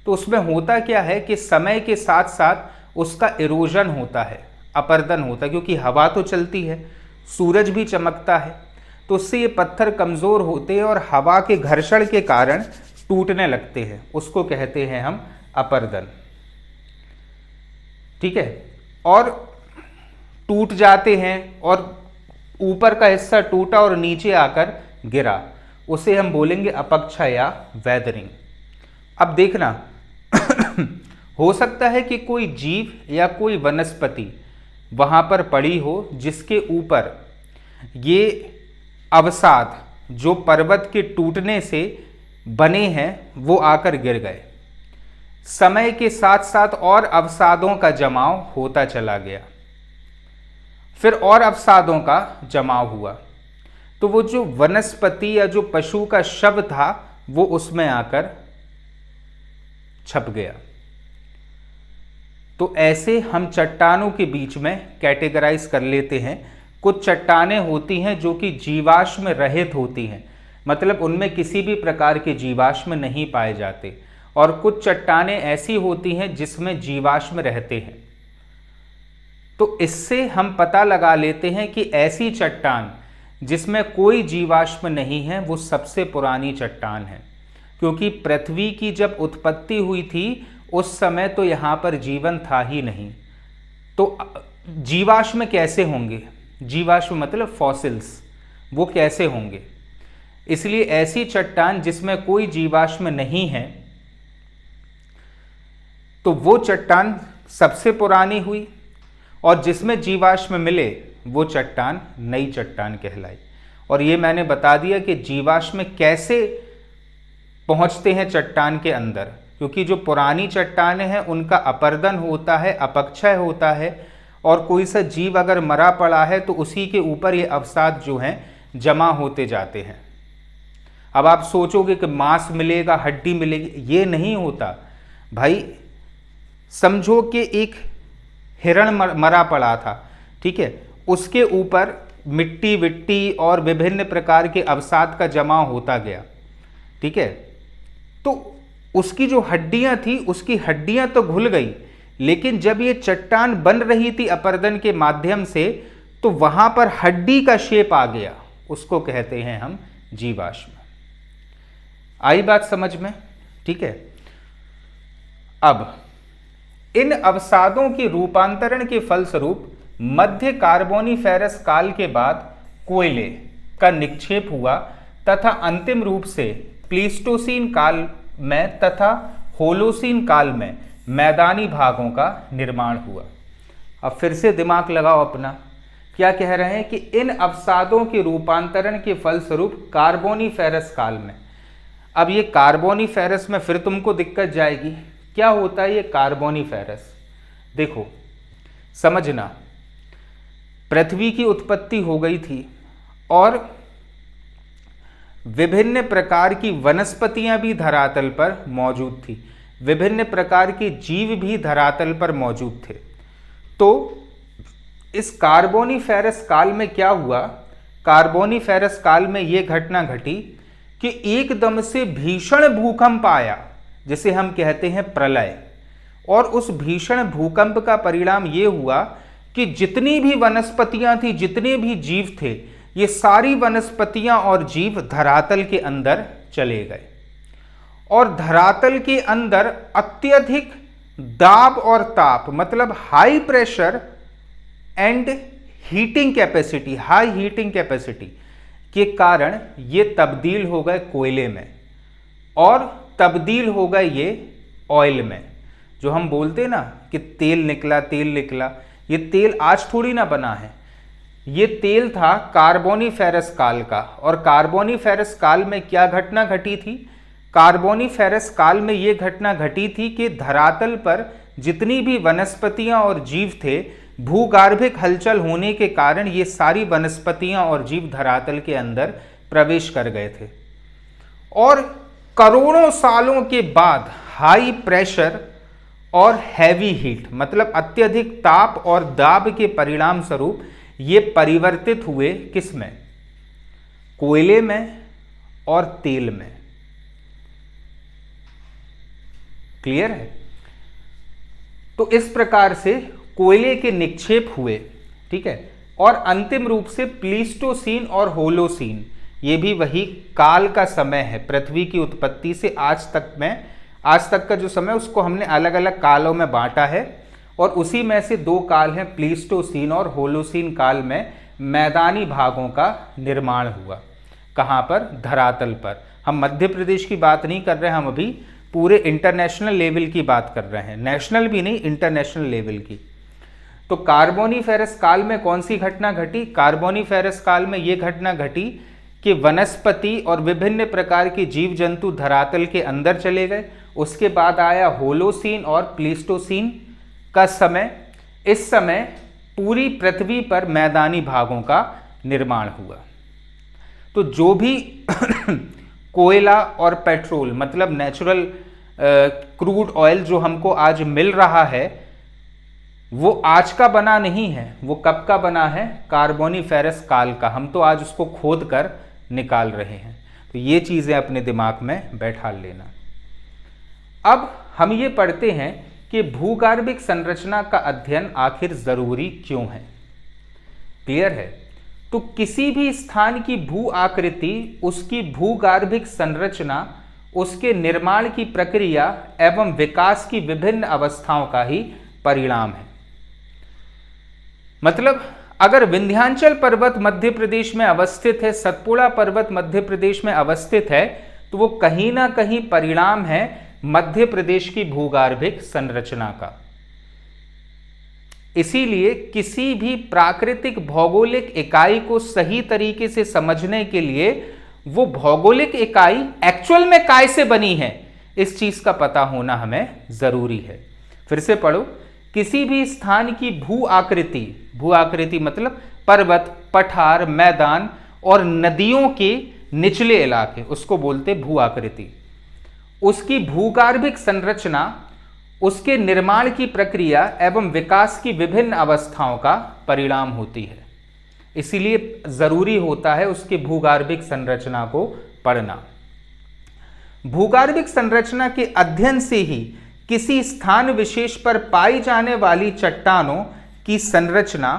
तो उसमें होता क्या है कि समय के साथ साथ उसका इरोजन होता है, अपर्दन होता है, क्योंकि हवा तो चलती है, सूरज भी चमकता है, तो उससे ये पत्थर कमज़ोर होते हैं और हवा के घर्षण के कारण टूटने लगते हैं। उसको कहते हैं हम अपर्दन। ठीक है, और टूट जाते हैं और ऊपर का हिस्सा टूटा और नीचे आकर गिरा, उसे हम बोलेंगे अपक्षय या वेदरिंग। अब देखना हो सकता है कि कोई जीव या कोई वनस्पति वहाँ पर पड़ी हो जिसके ऊपर ये अवसाद जो पर्वत के टूटने से बने हैं वो आकर गिर गए। समय के साथ साथ और अवसादों का जमाव होता चला गया, फिर और अवसादों का जमाव हुआ, तो वो जो वनस्पति या जो पशु का शव था वो उसमें आकर छप गया। तो ऐसे हम चट्टानों के बीच में कैटेगराइज कर लेते हैं। कुछ चट्टानें होती हैं जो कि जीवाश्म रहित होती हैं, मतलब उनमें किसी भी प्रकार के जीवाश्म नहीं पाए जाते, और कुछ चट्टानें ऐसी होती हैं जिसमें जीवाश्म रहते हैं। तो इससे हम पता लगा लेते हैं कि ऐसी चट्टान जिसमें कोई जीवाश्म नहीं है वो सबसे पुरानी चट्टान है, क्योंकि पृथ्वी की जब उत्पत्ति हुई थी उस समय तो यहाँ पर जीवन था ही नहीं। तो जीवाश्म कैसे होंगे? जीवाश्म मतलब फॉसिल्स। वो कैसे होंगे। इसलिए ऐसी चट्टान जिसमें कोई जीवाश्म नहीं है तो वो चट्टान सबसे पुरानी हुई, और जिसमें जीवाश्म मिले वो चट्टान नई चट्टान कहलाई। और ये मैंने बता दिया कि जीवाश्म कैसे पहुंचते हैं चट्टान के अंदर, क्योंकि जो पुरानी चट्टानें हैं उनका अपर्दन होता है, अपक्षय होता है, और कोई सा जीव अगर मरा पड़ा है तो उसी के ऊपर ये अवसाद जो हैं जमा होते जाते हैं। अब आप सोचोगे कि मांस मिलेगा, हड्डी मिलेगी, ये नहीं होता भाई। समझो कि एक हिरण मरा पड़ा था, ठीक है, उसके ऊपर मिट्टी विट्टी और विभिन्न प्रकार के अवसाद का जमा होता गया, ठीक है। तो उसकी जो हड्डियां थी, उसकी हड्डियां तो घुल गई, लेकिन जब ये चट्टान बन रही थी अपर्दन के माध्यम से तो वहां पर हड्डी का शेप आ गया, उसको कहते हैं हम जीवाश्म। आई बात समझ में, ठीक है। अब इन अवसादों के रूपांतरण के फलस्वरूप मध्य कार्बोनिफेरस काल के बाद कोयले का निक्षेप हुआ तथा अंतिम रूप से प्लीस्टोसीन काल में तथा होलोसीन काल में मैदानी भागों का निर्माण हुआ। अब फिर से दिमाग लगाओ अपना, क्या कह रहे हैं कि इन अवसादों के रूपांतरण के फलस्वरूप कार्बोनिफेरस काल में। अब ये कार्बोनिफेरस में फिर तुमको दिक्कत जाएगी, क्या होता है ये कार्बोनिफेरस। देखो समझना, पृथ्वी की उत्पत्ति हो गई थी और विभिन्न प्रकार की वनस्पतियां भी धरातल पर मौजूद थी, विभिन्न प्रकार के जीव भी धरातल पर मौजूद थे। तो इस कार्बोनिफेरस काल में क्या हुआ, कार्बोनिफेरस काल में यह घटना घटी कि एकदम से भीषण भूकंप आया, जिसे हम कहते हैं प्रलय। और उस भीषण भूकंप का परिणाम यह हुआ कि जितनी भी वनस्पतियां थी, जितने भी जीव थे, ये सारी वनस्पतियां और जीव धरातल के अंदर चले गए। और धरातल के अंदर अत्यधिक दाब और ताप, मतलब high pressure and heating capacity, high heating capacity के कारण ये तब्दील हो गए कोयले में, और तब्दील हो गए ये ऑयल में। जो हम बोलते हैं ना कि तेल निकला, तेल निकला, ये तेल आज थोड़ी ना बना है, ये तेल था कार्बोनिफेरस काल का। और कार्बोनिफेरस काल में क्या घटना घटी थी, कार्बोनिफेरस काल में ये घटना घटी थी कि धरातल पर जितनी भी वनस्पतियां और जीव थे, भूगार्भिक हलचल होने के कारण ये सारी वनस्पतियां और जीव धरातल के अंदर प्रवेश कर गए थे। और करोड़ों सालों के बाद हाई प्रेशर और हैवी हीट, मतलब अत्यधिक ताप और दाब के परिणाम स्वरूप ये परिवर्तित हुए किसमें, कोयले में और तेल में। क्लियर है। तो इस प्रकार से कोयले के निक्षेप हुए, ठीक है। और अंतिम रूप से प्लीस्टोसीन और होलोसीन, ये भी वही काल का समय है, पृथ्वी की उत्पत्ति से आज तक में, आज तक का जो समय उसको हमने अलग अलग कालों में बांटा है, और उसी में से दो काल हैं, प्लीस्टोसीन और होलोसीन काल में मैदानी भागों का निर्माण हुआ। कहाँ पर, धरातल पर। हम मध्य प्रदेश की बात नहीं कर रहे हैं, हम अभी पूरे इंटरनेशनल लेवल की बात कर रहे हैं, नेशनल भी नहीं, इंटरनेशनल लेवल की। तो कार्बोनिफेरस काल में कौन सी घटना घटी, कार्बोनिफेरस काल में ये घटना घटी कि वनस्पति और विभिन्न प्रकार के जीव जंतु धरातल के अंदर चले गए। उसके बाद आया होलोसीन और प्लीस्टोसीन का समय। इस समय पूरी पृथ्वी पर मैदानी भागों का निर्माण हुआ। तो जो भी कोयला और पेट्रोल, मतलब नेचुरल क्रूड ऑयल जो हमको आज मिल रहा है, वो आज का बना नहीं है, वो कब का बना है, कार्बोनिफेरस काल का। हम तो आज उसको खोद कर निकाल रहे हैं। तो ये चीज़ें अपने दिमाग में बैठा लेना। अब हम ये पढ़ते हैं कि भूगार्भिक संरचना का अध्ययन आखिर जरूरी क्यों है। क्लियर है। तो किसी भी स्थान की भू आकृति, उसकी भूगार्भिक संरचना, उसके निर्माण की प्रक्रिया एवं विकास की विभिन्न अवस्थाओं का ही परिणाम है। मतलब अगर विंध्याचल पर्वत मध्य प्रदेश में अवस्थित है, सतपुड़ा पर्वत मध्य प्रदेश में अवस्थित है, तो वो कहीं ना कहीं परिणाम है मध्य प्रदेश की भूगर्भिक संरचना का। इसीलिए किसी भी प्राकृतिक भौगोलिक इकाई को सही तरीके से समझने के लिए वो भौगोलिक इकाई एक्चुअल में काय से बनी है, इस चीज का पता होना हमें जरूरी है। फिर से पढ़ो, किसी भी स्थान की भू आकृति मतलब पर्वत, पठार, मैदान और नदियों के निचले इलाके, उसको बोलते भू आकृति। उसकी भूगर्भिक संरचना उसके निर्माण की प्रक्रिया एवं विकास की विभिन्न अवस्थाओं का परिणाम होती है। इसीलिए जरूरी होता है उसके भूगर्भिक संरचना को पढ़ना। भूगर्भिक संरचना के अध्ययन से ही किसी स्थान विशेष पर पाई जाने वाली चट्टानों की संरचना,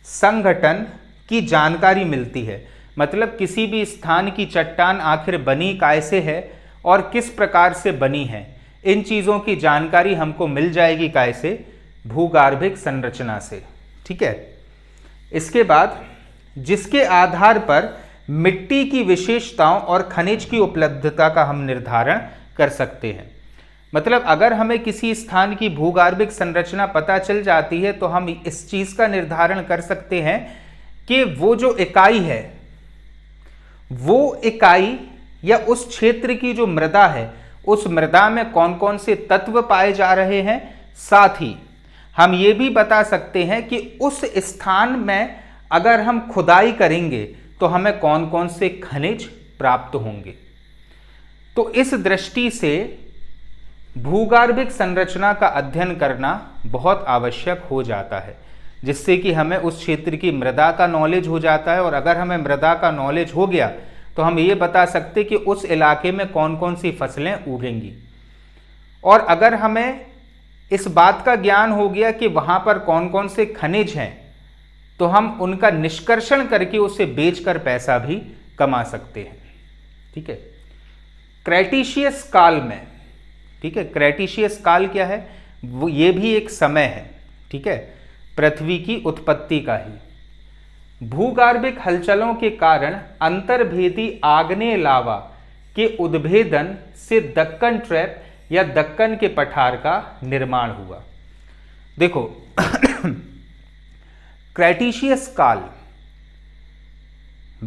संगठन की जानकारी मिलती है। मतलब किसी भी स्थान की चट्टान आखिर बनी कैसे है और किस प्रकार से बनी है, इन चीजों की जानकारी हमको मिल जाएगी कैसे? भूगर्भिक संरचना से। ठीक है। इसके बाद जिसके आधार पर मिट्टी की विशेषताओं और खनिज की उपलब्धता का हम निर्धारण कर सकते हैं। मतलब अगर हमें किसी स्थान की भूगर्भिक संरचना पता चल जाती है तो हम इस चीज का निर्धारण कर सकते हैं कि वो जो इकाई है, वो इकाई या उस क्षेत्र की जो मृदा है, उस मृदा में कौन कौन से तत्व पाए जा रहे हैं। साथ ही हम ये भी बता सकते हैं कि उस स्थान में अगर हम खुदाई करेंगे तो हमें कौन कौन से खनिज प्राप्त होंगे। तो इस दृष्टि से भूगर्भिक संरचना का अध्ययन करना बहुत आवश्यक हो जाता है, जिससे कि हमें उस क्षेत्र की मृदा का नॉलेज हो जाता है। और अगर हमें मृदा का नॉलेज हो गया तो हम ये बता सकते कि उस इलाके में कौन कौन सी फसलें उगेंगी। और अगर हमें इस बात का ज्ञान हो गया कि वहां पर कौन कौन से खनिज हैं, तो हम उनका निष्कर्षण करके उसे बेचकर पैसा भी कमा सकते हैं। ठीक है। क्रेटिशियस काल में, ठीक है, क्रेटिशियस काल क्या है? वो ये भी एक समय है, ठीक है, पृथ्वी की उत्पत्ति का ही। भूगर्भिक हलचलों के कारण अंतर्भेदी आग्नेय लावा के उद्भेदन से दक्कन ट्रैप या दक्कन के पठार का निर्माण हुआ। देखो क्रेटिशियस काल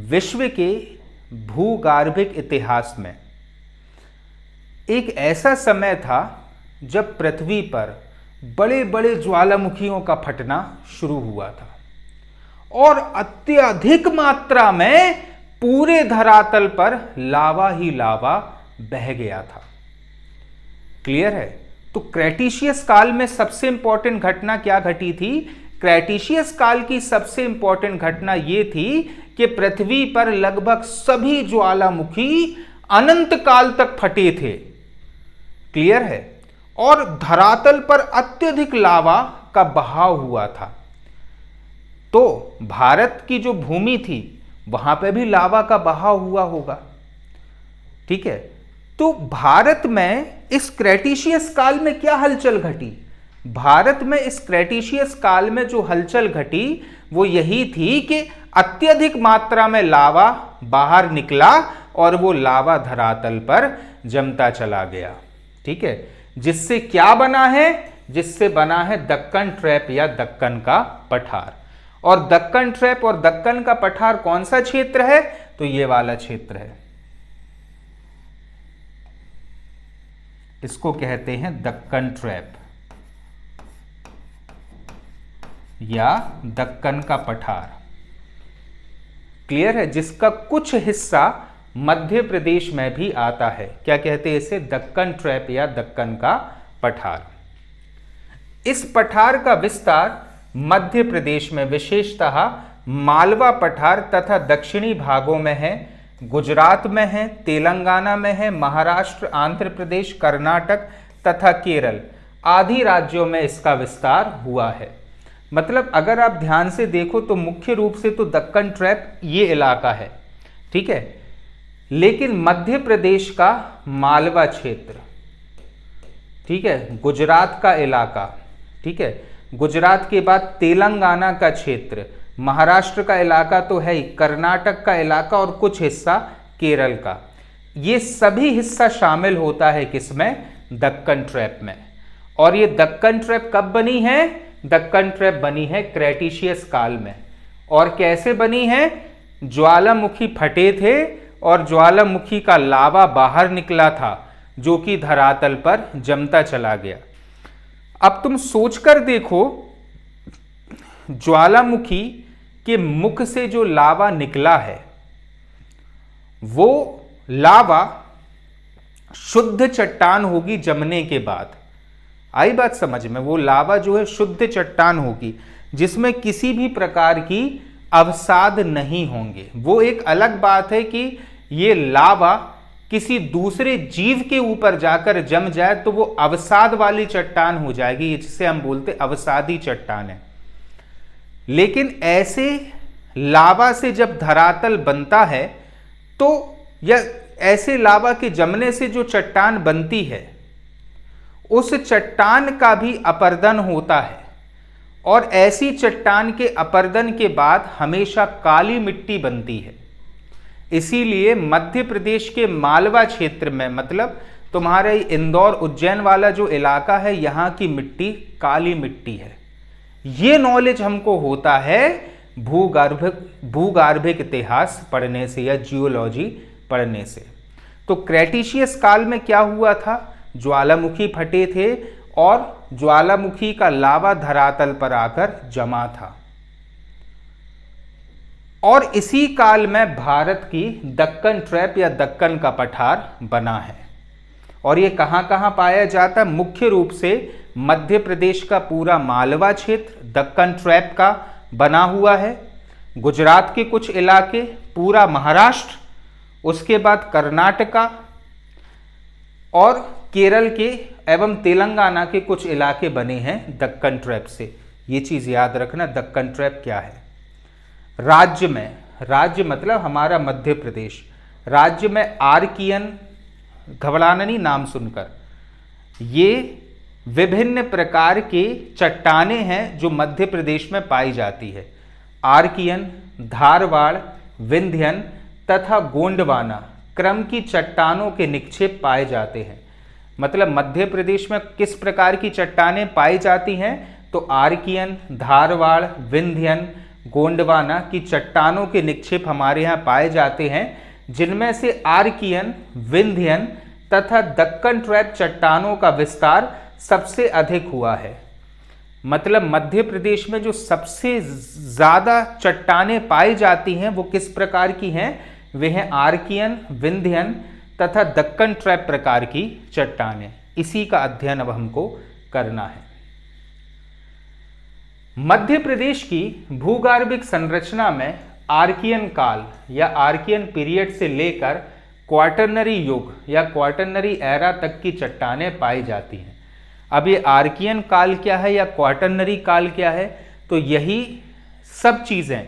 विश्व के भूगर्भिक इतिहास में एक ऐसा समय था जब पृथ्वी पर बड़े बड़े ज्वालामुखियों का फटना शुरू हुआ था और अत्यधिक मात्रा में पूरे धरातल पर लावा ही लावा बह गया था। क्लियर है? तो क्रेटिशियस काल में सबसे इंपॉर्टेंट घटना क्या घटी थी? क्रेटिशियस काल की सबसे इंपॉर्टेंट घटना यह थी कि पृथ्वी पर लगभग सभी ज्वालामुखी अनंत काल तक फटे थे। क्लियर है? और धरातल पर अत्यधिक लावा का बहाव हुआ था। तो भारत की जो भूमि थी वहां पे भी लावा का बहाव हुआ होगा। ठीक है। तो भारत में इस क्रेटिशियस काल में क्या हलचल घटी? भारत में इस क्रेटिशियस काल में जो हलचल घटी वो यही थी कि अत्यधिक मात्रा में लावा बाहर निकला और वो लावा धरातल पर जमता चला गया। ठीक है। जिससे क्या बना है? जिससे बना है दक्कन ट्रैप या दक्कन का पठार। और दक्कन ट्रैप और दक्कन का पठार कौन सा क्षेत्र है? तो ये वाला क्षेत्र है, इसको कहते हैं दक्कन ट्रैप या दक्कन का पठार। क्लियर है? जिसका कुछ हिस्सा मध्य प्रदेश में भी आता है। क्या कहते हैं इसे? दक्कन ट्रैप या दक्कन का पठार। इस पठार का विस्तार मध्य प्रदेश में विशेषतः मालवा पठार तथा दक्षिणी भागों में है, गुजरात में है, तेलंगाना में है, महाराष्ट्र, आंध्र प्रदेश, कर्नाटक तथा केरल आदि राज्यों में इसका विस्तार हुआ है। मतलब अगर आप ध्यान से देखो तो मुख्य रूप से तो दक्कन ट्रैप ये इलाका है। ठीक है। लेकिन मध्य प्रदेश का मालवा क्षेत्र, ठीक है, गुजरात का इलाका, ठीक है, गुजरात के बाद तेलंगाना का क्षेत्र, महाराष्ट्र का इलाका तो है ही, कर्नाटक का इलाका और कुछ हिस्सा केरल का, ये सभी हिस्सा शामिल होता है किसमें, दक्कन ट्रैप में। और ये दक्कन ट्रैप कब बनी है, दक्कन ट्रैप बनी है क्रेटिशियस काल में। और कैसे बनी है, ज्वालामुखी फटे थे और ज्वालामुखी का लावा बाहर निकला था जो कि धरातल पर जमता चला गया। अब तुम सोचकर देखो, ज्वालामुखी के मुख से जो लावा निकला है वो लावा शुद्ध चट्टान होगी जमने के बाद। आई बात समझ में, वो लावा जो है शुद्ध चट्टान होगी जिसमें किसी भी प्रकार की अवसाद नहीं होंगे। वो एक अलग बात है कि ये लावा किसी दूसरे जीव के ऊपर जाकर जम जाए तो वो अवसाद वाली चट्टान हो जाएगी, जिसे हम बोलते अवसादी चट्टान है। लेकिन ऐसे लावा से जब धरातल बनता है तो या ऐसे लावा के जमने से जो चट्टान बनती है उस चट्टान का भी अपर्दन होता है। और ऐसी चट्टान के अपर्दन के बाद हमेशा काली मिट्टी बनती है। इसीलिए मध्य प्रदेश के मालवा क्षेत्र में, मतलब तुम्हारे इंदौर उज्जैन वाला जो इलाका है, यहाँ की मिट्टी काली मिट्टी है। ये नॉलेज हमको होता है भूगर्भिक इतिहास पढ़ने से या जियोलॉजी पढ़ने से। तो क्रेटिशियस काल में क्या हुआ था, ज्वालामुखी फटे थे और ज्वालामुखी का लावा धरातल पर आकर जमा था। और इसी काल में भारत की दक्कन ट्रैप या दक्कन का पठार बना है। और ये कहाँ कहाँ पाया जाता है, मुख्य रूप से मध्य प्रदेश का पूरा मालवा क्षेत्र दक्कन ट्रैप का बना हुआ है, गुजरात के कुछ इलाके, पूरा महाराष्ट्र, उसके बाद कर्नाटका और केरल के एवं तेलंगाना के कुछ इलाके बने हैं दक्कन ट्रैप से। ये चीज़ याद रखना, दक्कन ट्रैप क्या है। राज्य में, राज्य मतलब हमारा मध्य प्रदेश, राज्य में आर्कियन, घबराना नहीं नाम सुनकर, ये विभिन्न प्रकार के चट्टानें हैं जो मध्य प्रदेश में पाई जाती है। आर्कियन, धारवाड़, विंध्यन तथा गोंडवाना क्रम की चट्टानों के निक्षेप पाए जाते हैं। मतलब मध्य प्रदेश में किस प्रकार की चट्टानें पाई जाती हैं, तो आर्कियन, धारवाड़, विंध्यन, गोंडवाना की चट्टानों के निक्षेप हमारे यहाँ पाए जाते हैं, जिनमें से आर्कियन, विंध्यन तथा दक्कन ट्रैप चट्टानों का विस्तार सबसे अधिक हुआ है। मतलब मध्य प्रदेश में जो सबसे ज़्यादा चट्टानें पाई जाती हैं वो किस प्रकार की हैं, वे हैं आर्कियन, विंध्यन तथा दक्कन ट्रैप प्रकार की चट्टानें। इसी का अध्ययन अब हमको करना है। मध्य प्रदेश की भूगर्भिक संरचना में आर्कियन काल या आर्कियन पीरियड से लेकर क्वाटरनरी युग या क्वाटरनरी एरा तक की चट्टानें पाई जाती हैं। अब ये आर्कियन काल क्या है या क्वाटरनरी काल क्या है, तो यही सब चीज़ें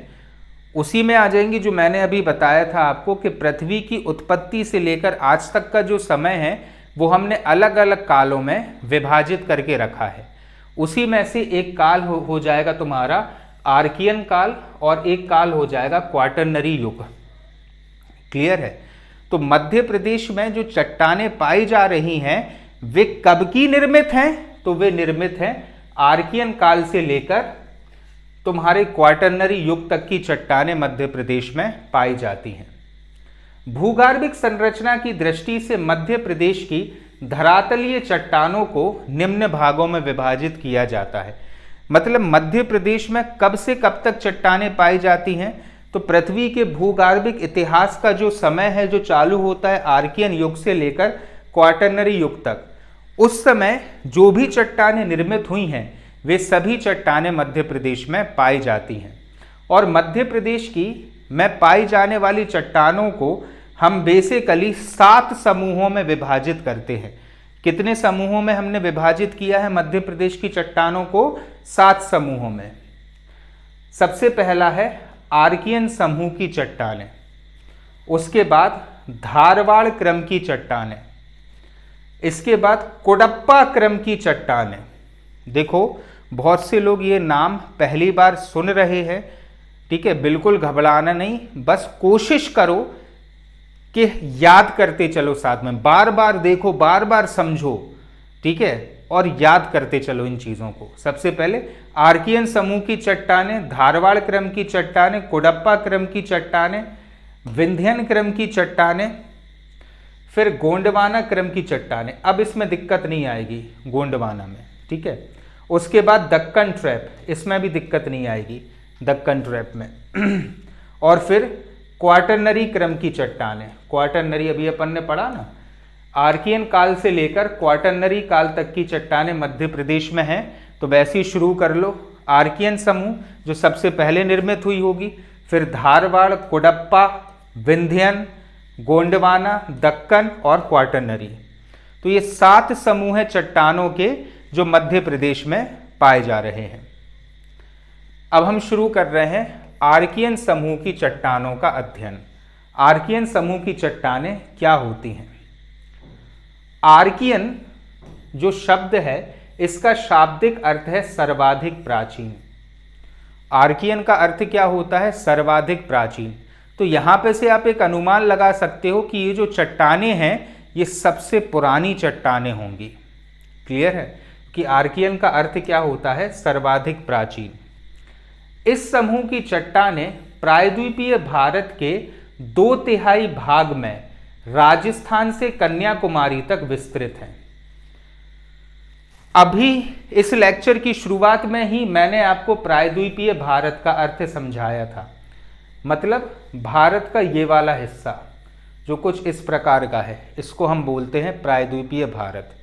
उसी में आ जाएंगी जो मैंने अभी बताया था आपको कि पृथ्वी की उत्पत्ति से लेकर आज तक का जो समय है वो हमने अलग अलग कालों में विभाजित करके रखा है। उसी में से एक काल हो जाएगा तुम्हारा आर्कियन काल और एक काल हो जाएगा क्वाटरनरी युग। क्लियर है। तो मध्य प्रदेश में जो चट्टानें पाई जा रही हैं वे कब की निर्मित हैं, तो वे निर्मित हैं आर्कियन काल से लेकर तुम्हारे क्वाटरनरी युग तक की चट्टानें मध्य प्रदेश में पाई जाती हैं। भूगर्भिक संरचना की दृष्टि से मध्य प्रदेश की धरातलीय चट्टानों को निम्न भागों में विभाजित किया जाता है। मतलब मध्य प्रदेश में कब से कब तक चट्टानें पाई जाती हैं, तो पृथ्वी के भूगर्भिक इतिहास का जो समय है जो चालू होता है आर्कियन युग से लेकर क्वाटरनरी युग तक, उस समय जो भी चट्टानें निर्मित हुई हैं वे सभी चट्टानें मध्य प्रदेश में पाई जाती हैं। और मध्य प्रदेश की में पाई जाने वाली चट्टानों को हम बेसिकली 7 समूहों में विभाजित करते हैं। कितने समूहों में हमने विभाजित किया है मध्य प्रदेश की चट्टानों को? 7 समूहों में। सबसे पहला है आर्कियन समूह की चट्टानें, उसके बाद धारवाड़ क्रम की चट्टानें, इसके बाद कोडप्पा क्रम की चट्टानें। देखो बहुत से लोग ये नाम पहली बार सुन रहे हैं, ठीक है, बिल्कुल घबराना नहीं, बस कोशिश करो कि याद करते चलो, साथ में बार बार देखो, बार बार समझो, ठीक है, और याद करते चलो इन चीजों को। सबसे पहले आर्कियन समूह की चट्टानें, धारवाड़ क्रम की चट्टानें, कोडप्पा क्रम की चट्टानें, विंध्यन क्रम की चट्टानें, फिर गोंडवाना क्रम की चट्टानें। अब इसमें दिक्कत नहीं आएगी गोंडवाना में, ठीक है। उसके बाद दक्कन ट्रैप, इसमें भी दिक्कत नहीं आएगी दक्कन ट्रैप में। और फिर क्वाटरनरी क्रम की चट्टानें, क्वाटरनरी अभी अपन ने पढ़ा ना, आर्कियन काल से लेकर क्वाटरनरी काल तक की चट्टानें मध्य प्रदेश में हैं, तो वैसे ही शुरू कर लो। आर्कियन समूह जो सबसे पहले निर्मित हुई होगी, फिर धारवाड़, कोडप्पा, विंध्यन, गोंडवाना, दक्कन और क्वाटरनरी। तो ये 7 समूह हैं चट्टानों के जो मध्य प्रदेश में पाए जा रहे हैं। अब हम शुरू कर रहे हैं आर्कियन समूह की चट्टानों का अध्ययन। आर्कियन समूह की चट्टानें क्या होती हैं? आर्कियन जो शब्द है, इसका शाब्दिक अर्थ है सर्वाधिक प्राचीन। आर्कियन का अर्थ क्या होता है? सर्वाधिक प्राचीन। तो यहां पे से आप एक अनुमान लगा सकते हो कि ये जो चट्टानें हैं ये सबसे पुरानी चट्टानें होंगी। क्लियर है कि आर्कियन का अर्थ क्या होता है? सर्वाधिक प्राचीन। इस समूह की चट्टानें प्रायद्वीपीय भारत के 2/3 भाग में राजस्थान से कन्याकुमारी तक विस्तृत हैं। अभी इस लेक्चर की शुरुआत में ही मैंने आपको प्रायद्वीपीय भारत का अर्थ समझाया था। मतलब भारत का ये वाला हिस्सा जो कुछ इस प्रकार का है, इसको हम बोलते हैं प्रायद्वीपीय भारत।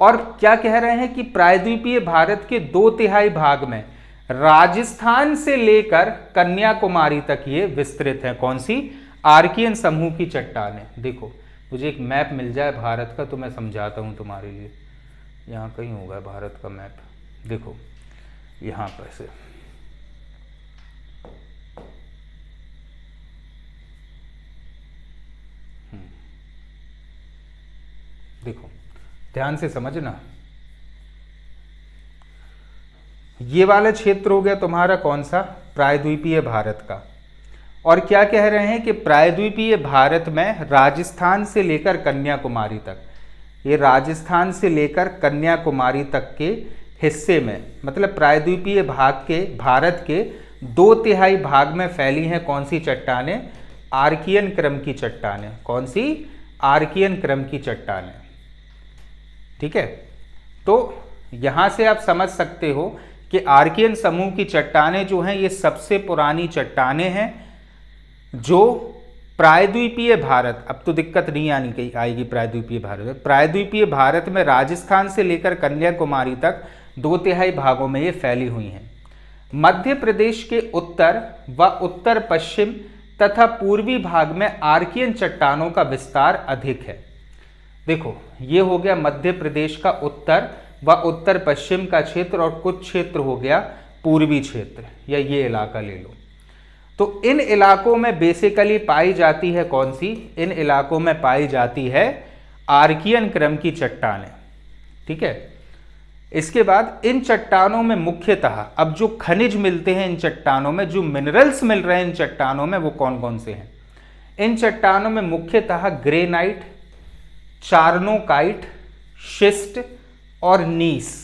और क्या कह रहे हैं कि प्रायद्वीपीय भारत के 2/3 भाग में राजस्थान से लेकर कन्याकुमारी तक ये विस्तृत है। कौन सी? आर्कियन समूह की चट्टानें। देखो, मुझे एक मैप मिल जाए भारत का तो मैं समझाता हूं तुम्हारे लिए। यहाँ कहीं होगा भारत का मैप, देखो यहाँ पर से। देखो ध्यान से समझना, ये वाला क्षेत्र हो गया तुम्हारा कौन सा? प्रायद्वीपीय भारत का। और क्या कह रहे हैं कि प्रायद्वीपीय भारत में राजस्थान से लेकर कन्याकुमारी तक, ये राजस्थान से लेकर कन्याकुमारी तक के हिस्से में, मतलब प्रायद्वीपीय भाग के भारत के 2/3 भाग में फैली हैं कौन सी चट्टानें? आर्कियन क्रम की चट्टानें। कौन सी? आर्कियन क्रम की चट्टानें। ठीक है, तो यहां से आप समझ सकते हो कि आर्कियन समूह की चट्टानें जो हैं ये सबसे पुरानी चट्टानें हैं जो प्रायद्वीपीय भारत, अब तो दिक्कत नहीं आएगी प्रायद्वीपीय भारत में, प्रायद्वीपीय भारत में राजस्थान से लेकर कन्याकुमारी तक 2/3 भागों में ये फैली हुई हैं। मध्य प्रदेश के उत्तर व उत्तर पश्चिम तथा पूर्वी भाग में आर्कियन चट्टानों का विस्तार अधिक है। देखो, ये हो गया मध्य प्रदेश का उत्तर व उत्तर पश्चिम का क्षेत्र, और कुछ क्षेत्र हो गया पूर्वी क्षेत्र, या ये इलाका ले लो। तो इन इलाकों में बेसिकली पाई जाती है कौन सी? इन इलाकों में पाई जाती है आर्कियन क्रम की चट्टानें। ठीक है, इसके बाद इन चट्टानों में मुख्यतः अब जो खनिज मिलते हैं इन चट्टानों में, जो मिनरल्स मिल रहे हैं इन चट्टानों में, वो कौन कौन से हैं? इन चट्टानों में मुख्यतः ग्रेनाइट, चार्नोकाइट, शिस्ट और नीस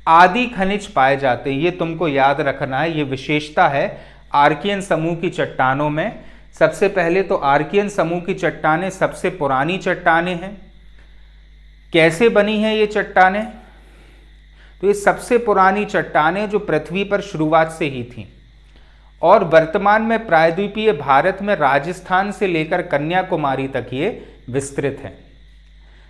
आदि खनिज पाए जाते हैं। ये तुमको याद रखना है, ये विशेषता है आर्कियन समूह की चट्टानों में। सबसे पहले तो आर्कियन समूह की चट्टानें सबसे पुरानी चट्टानें हैं। कैसे बनी हैं ये चट्टानें? तो ये सबसे पुरानी चट्टानें जो पृथ्वी पर शुरुआत से ही थीं, और वर्तमान में प्रायद्वीपीय भारत में राजस्थान से लेकर कन्याकुमारी तक ये विस्तृत हैं।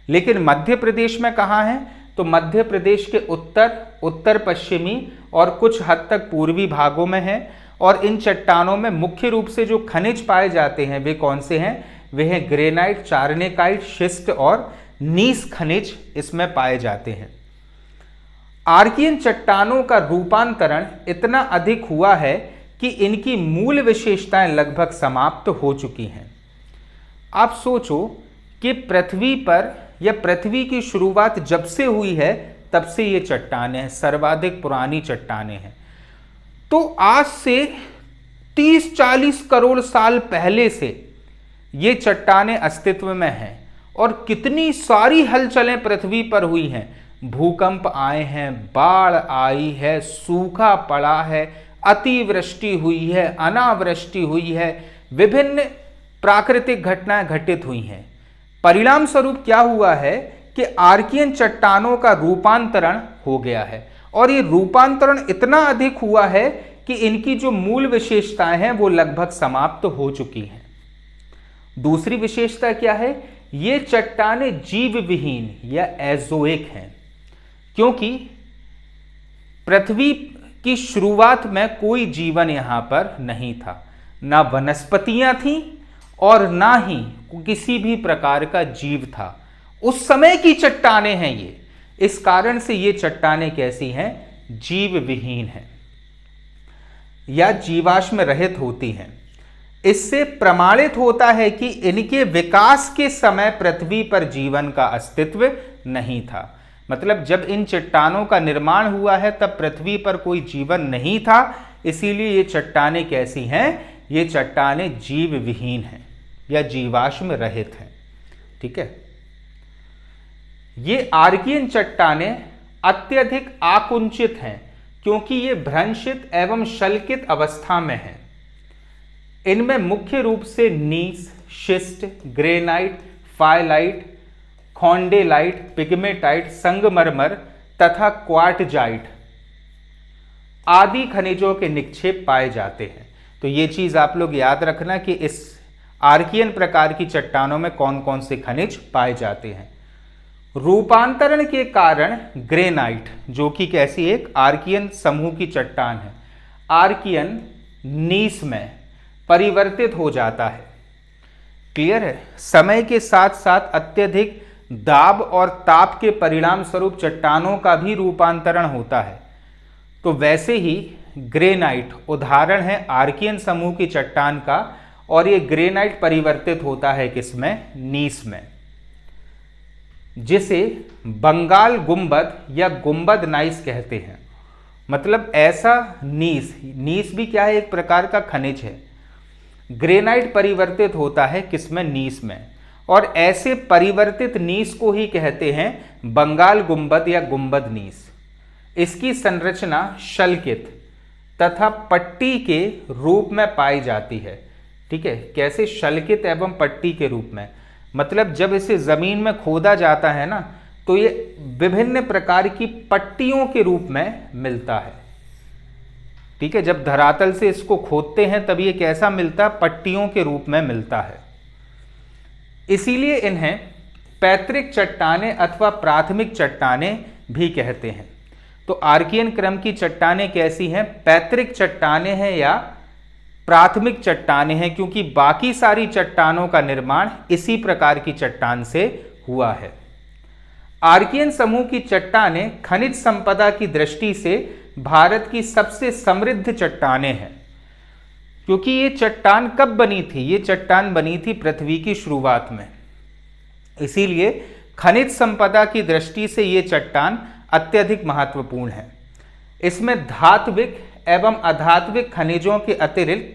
लेकिन मध्य प्रदेश में कहाँ हैं? तो मध्य प्रदेश के उत्तर, उत्तर पश्चिमी और कुछ हद तक पूर्वी भागों में है। और इन चट्टानों में मुख्य रूप से जो खनिज पाए जाते हैं वे कौन से हैं? वे हैं ग्रेनाइट, चार्नेकाइट, शिस्ट और नीस खनिज इसमें पाए जाते हैं। आर्कियन चट्टानों का रूपांतरण इतना अधिक हुआ है कि इनकी मूल विशेषताएं लगभग समाप्त हो चुकी हैं। आप सोचो कि पृथ्वी पर या पृथ्वी की शुरुआत जब से हुई है तब से ये चट्टानें सर्वाधिक पुरानी चट्टानें हैं। तो आज से 30-40 करोड़ साल पहले से ये चट्टानें अस्तित्व में हैं और कितनी सारी हलचलें पृथ्वी पर हुई हैं। भूकंप आए हैं, बाढ़ आई है, सूखा पड़ा है, अतिवृष्टि हुई है, अनावृष्टि हुई है, विभिन्न प्राकृतिक घटनाएं घटित हुई हैं। परिणाम स्वरूप क्या हुआ है कि आर्कियन चट्टानों का रूपांतरण हो गया है और ये रूपांतरण इतना अधिक हुआ है कि इनकी जो मूल विशेषताएं हैं वो लगभग समाप्त हो चुकी हैं। दूसरी विशेषता क्या है? ये चट्टानें जीव विहीन या एजोइक हैं, क्योंकि पृथ्वी की शुरुआत में कोई जीवन यहां पर नहीं था, ना वनस्पतियां थीं और ना ही किसी भी प्रकार का जीव था। उस समय की चट्टानें हैं ये, इस कारण से ये चट्टानें कैसी हैं? जीव विहीन हैं या जीवाश्म रहित होती हैं। इससे प्रमाणित होता है कि इनके विकास के समय पृथ्वी पर जीवन का अस्तित्व नहीं था। मतलब जब इन चट्टानों का निर्माण हुआ है तब पृथ्वी पर कोई जीवन नहीं था, इसीलिए ये चट्टानें कैसी हैं? ये चट्टानें जीव विहीन हैं या जीवाश्म रहित हैं। ठीक है। ये आर्कियन चट्टानें अत्यधिक आकुंचित हैं क्योंकि ये भ्रंशित एवं शल्कित अवस्था में हैं। इनमें मुख्य रूप से नीस, शिस्ट, ग्रेनाइट, फाइलाइट, खोंडेलाइट, पिग्मेटाइट, संगमरमर तथा क्वार्टजाइट आदि खनिजों के निक्षेप पाए जाते हैं। तो ये चीज आप लोग याद रखना कि इस आर्कियन प्रकार की चट्टानों में कौन कौन से खनिज पाए जाते हैं। रूपांतरण के कारण ग्रेनाइट, जो कि कैसी एक आर्कियन समूह की चट्टान है, आर्कियन नीस में परिवर्तित हो जाता है। क्लियर है। समय के साथ साथ अत्यधिक दाब और ताप के परिणाम स्वरूप चट्टानों का भी रूपांतरण होता है। तो वैसे ही ग्रेनाइट उदाहरण है आर्कियन समूह की चट्टान का, और ये ग्रेनाइट परिवर्तित होता है किसमें? नीस में, जिसे बंगाल गुंबद या गुंबद नाइस कहते हैं। मतलब ऐसा नीस भी क्या है? एक प्रकार का खनिज है। ग्रेनाइट परिवर्तित होता है किसमें? नीस में, और ऐसे परिवर्तित नीस को ही कहते हैं बंगाल गुंबद या गुंबद नीस। इसकी संरचना शल्कित तथा पट्टी के रूप में पाई जाती है। ठीक है। कैसे? शल्कित एवं पट्टी के रूप में। मतलब जब इसे जमीन में खोदा जाता है ना, तो ये विभिन्न प्रकार की पट्टियों के रूप में मिलता है। ठीक है। जब धरातल से इसको खोदते हैं तब ये कैसा मिलता? पट्टियों के रूप में मिलता है। इसीलिए इन्हें पैतृक चट्टानें अथवा प्राथमिक चट्टानें भी कहते हैं। तो आर्कियन क्रम की चट्टानें कैसी हैं? पैतृक चट्टानें हैं या प्राथमिक चट्टानें हैं, क्योंकि बाकी सारी चट्टानों का निर्माण इसी प्रकार की चट्टान से हुआ है। आर्कियन समूह की चट्टानें खनिज संपदा की दृष्टि से भारत की सबसे समृद्ध चट्टानें हैं, क्योंकि ये चट्टान कब बनी थी? ये चट्टान बनी थी पृथ्वी की शुरुआत में। इसीलिए खनिज संपदा की दृष्टि से ये चट्टान अत्यधिक महत्वपूर्ण है। इसमें धात्विक एवं अधात्विक खनिजों के अतिरिक्त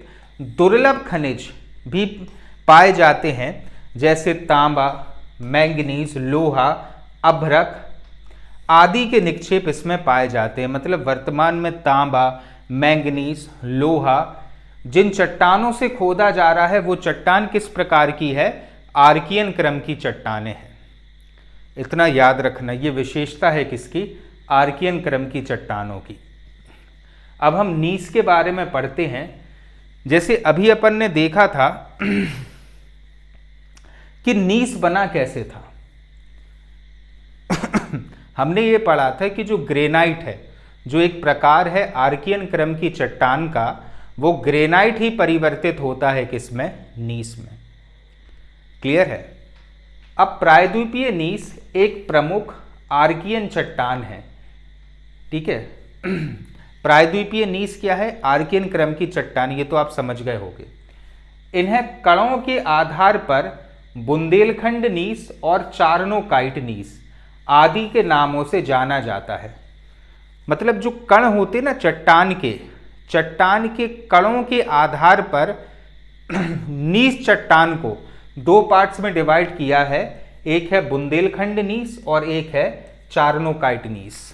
दुर्लभ खनिज भी पाए जाते हैं, जैसे तांबा, मैंगनीज, लोहा, अभ्रक आदि के निक्षेप इसमें पाए जाते हैं। मतलब वर्तमान में तांबा, मैंगनीज, लोहा जिन चट्टानों से खोदा जा रहा है वो चट्टान किस प्रकार की है? आर्कियन क्रम की चट्टानें हैं। इतना याद रखना, ये विशेषता है किसकी? आर्कियन क्रम की चट्टानों की। अब हम नीस के बारे में पढ़ते हैं। जैसे अभी अपन ने देखा था कि नीस बना कैसे था। हमने ये पढ़ा था कि जो ग्रेनाइट है, जो एक प्रकार है आर्कियन क्रम की चट्टान का, वो ग्रेनाइट ही परिवर्तित होता है किसमें? नीस में। क्लियर है। अब प्रायद्वीपीय नीस एक प्रमुख आर्कियन चट्टान है। ठीक है। प्रायद्वीपीय नीस क्या है? आर्कियन क्रम की चट्टान। ये तो आप समझ गए होंगे। इन्हें कणों के आधार पर बुंदेलखंड नीस और चार्नोकाइट नीस आदि के नामों से जाना जाता है। मतलब जो कण होते ना चट्टान के, चट्टान के कणों के आधार पर नीस चट्टान को दो पार्ट्स में डिवाइड किया है। एक है बुंदेलखंड नीस और एक है चार्नोकाइट नीस।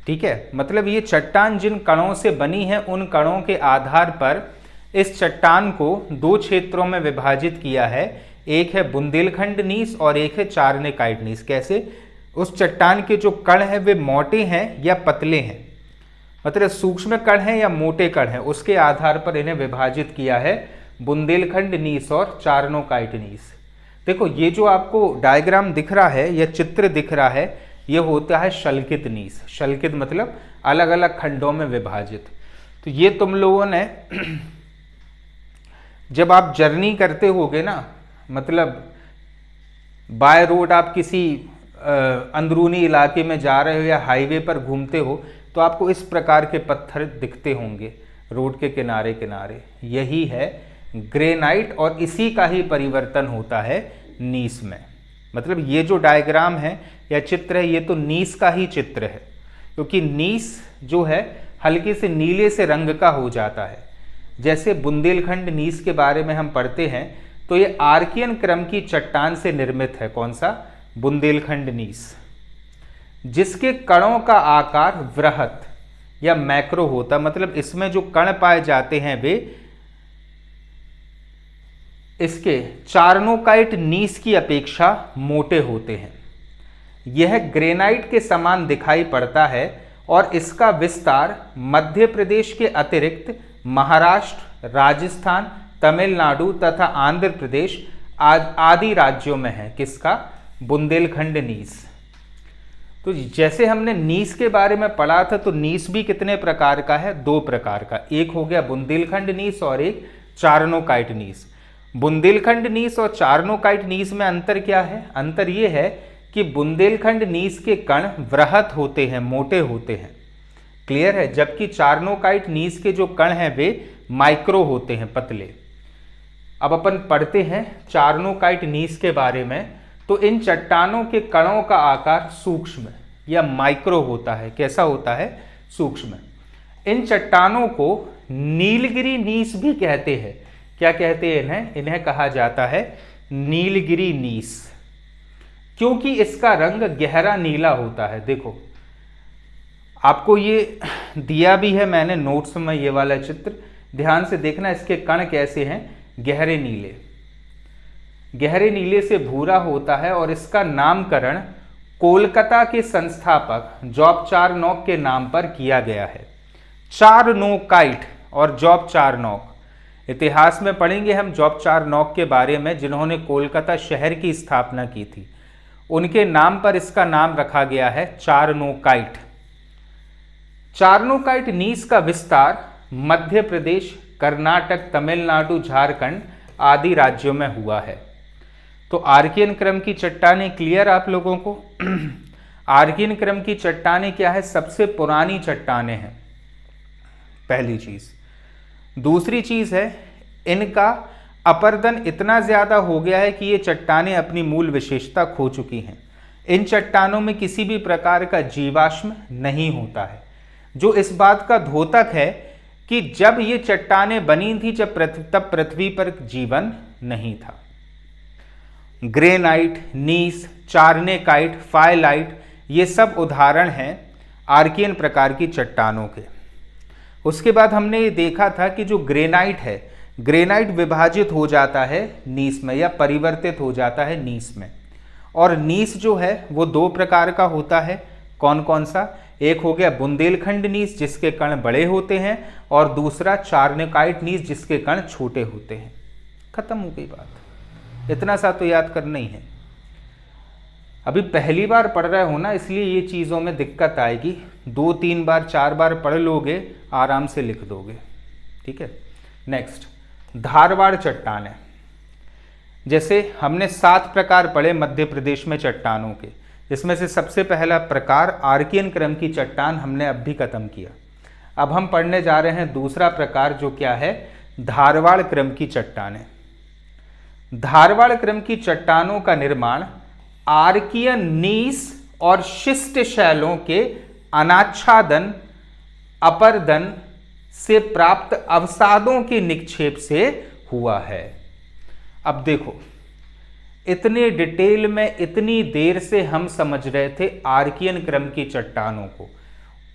ठीक है, मतलब ये चट्टान जिन कणों से बनी है उन कणों के आधार पर इस चट्टान को दो क्षेत्रों में विभाजित किया है। एक है बुंदेलखंड नीस और एक है चार्नोकाइट नीस। कैसे? उस चट्टान के जो कण हैं वे मोटे हैं या पतले हैं, मतलब सूक्ष्म कण हैं या मोटे कण हैं, उसके आधार पर इन्हें विभाजित किया है बुंदेलखंड नीस और चार्नोकाइट नीस। देखो ये जो आपको डायग्राम दिख रहा है या चित्र दिख रहा है, ये होता है शल्कित नीस। शल्कित मतलब अलग अलग खंडों में विभाजित। तो ये तुम लोगों ने जब आप जर्नी करते होगे ना, मतलब बाय रोड आप किसी अंदरूनी इलाके में जा रहे हो या हाईवे पर घूमते हो, तो आपको इस प्रकार के पत्थर दिखते होंगे रोड के किनारे किनारे। यही है ग्रेनाइट और इसी का ही परिवर्तन होता है नीस में। मतलब ये जो डायग्राम है या चित्र है, ये तो नीस का ही चित्र है, क्योंकि नीस जो है हल्के से नीले से रंग का हो जाता है। जैसे बुंदेलखंड नीस के बारे में हम पढ़ते हैं तो ये आर्कियन क्रम की चट्टान से निर्मित है। कौन सा? बुंदेलखंड नीस, जिसके कणों का आकार वृहत या मैक्रो होता, मतलब इसमें जो कण पाए जाते हैं वे इसके चार्नोकाइट नीस की अपेक्षा मोटे होते हैं। यह ग्रेनाइट के समान दिखाई पड़ता है और इसका विस्तार मध्य प्रदेश के अतिरिक्त महाराष्ट्र, राजस्थान, तमिलनाडु तथा आंध्र प्रदेश आदि राज्यों में है। किसका? बुंदेलखंड नीस। तो जैसे हमने नीस के बारे में पढ़ा था, तो नीस भी कितने प्रकार का है? दो प्रकार का। एक हो गया बुंदेलखंड नीस और एक चार्नोकाइट नीस। बुंदेलखंड नीस और चार्नोकाइट नीस में अंतर क्या है? अंतर ये है कि बुंदेलखंड नीस के कण वृहत होते हैं, मोटे होते हैं। क्लियर है? जबकि चार्नोकाइट नीस के जो कण हैं वे माइक्रो होते हैं, पतले। अब अपन पढ़ते हैं चार्नोकाइट नीस के बारे में। तो इन चट्टानों के कणों का आकार सूक्ष्म या माइक्रो होता है। कैसा होता है? सूक्ष्म। इन चट्टानों को नीलगिरी नीस भी कहते हैं। क्या कहते हैं इन्हें? इन्हें कहा जाता है नीलगिरी नीस, क्योंकि इसका रंग गहरा नीला होता है। देखो आपको ये दिया भी है मैंने नोट्स में, ये वाला चित्र ध्यान से देखना। इसके कण कैसे हैं? गहरे नीले, गहरे नीले से भूरा होता है। और इसका नामकरण कोलकाता के संस्थापक जॉब चार्नोक के नाम पर किया गया है। चार्नोकाइट और जॉब चार्नोक, इतिहास में पढ़ेंगे हम जॉब चार्नोक के बारे में, जिन्होंने कोलकाता शहर की स्थापना की थी। उनके नाम पर इसका नाम रखा गया है चार्नोकाइट। चार्नोकाइट नीस का विस्तार मध्य प्रदेश, कर्नाटक, तमिलनाडु, झारखंड आदि राज्यों में हुआ है। तो आर्कियन क्रम की चट्टानें क्लियर आप लोगों को? आर्कियन क्रम की चट्टानें क्या है? सबसे पुरानी चट्टानें हैं, पहली चीज। दूसरी चीज है इनका अपरदन इतना ज्यादा हो गया है कि ये चट्टानें अपनी मूल विशेषता खो चुकी हैं। इन चट्टानों में किसी भी प्रकार का जीवाश्म नहीं होता है, जो इस बात का द्योतक है कि जब ये चट्टानें बनी थी तब पृथ्वी पर जीवन नहीं था। ग्रेनाइट, नीस, चार्नोकाइट, फाइलाइट ये सब उदाहरण हैं आर्कियन प्रकार की चट्टानों के। उसके बाद हमने ये देखा था कि जो ग्रेनाइट है, ग्रेनाइट विभाजित हो जाता है नीस में या परिवर्तित हो जाता है नीस में। और नीस जो है वो दो प्रकार का होता है। कौन कौन सा? एक हो गया बुंदेलखंड नीस जिसके कण बड़े होते हैं, और दूसरा चार्नोकाइट नीस जिसके कण छोटे होते हैं। खत्म हो गई बात। इतना सा तो याद करना ही है। अभी पहली बार पढ़ रहे हो ना, इसलिए ये चीज़ों में दिक्कत आएगी। 2, 3 बार 4 बार पढ़ लोगे, आराम से लिख दोगे। ठीक है। नेक्स्ट, धारवाड़ चट्टानें। जैसे हमने 7 प्रकार पढ़े मध्य प्रदेश में चट्टानों के, जिसमें से सबसे पहला प्रकार आर्कियन क्रम की चट्टान हमने अब भी खत्म किया। अब हम पढ़ने जा रहे हैं दूसरा प्रकार, जो क्या है? धारवाड़ क्रम की चट्टानें। धारवाड़ क्रम की चट्टानों का निर्माण आर्कियन नीस और शिष्ट शैलों के अनाच्छादन, अपरदन से प्राप्त अवसादों के निक्षेप से हुआ है। अब देखो, इतने डिटेल में इतनी देर से हम समझ रहे थे आर्कियन क्रम की चट्टानों को,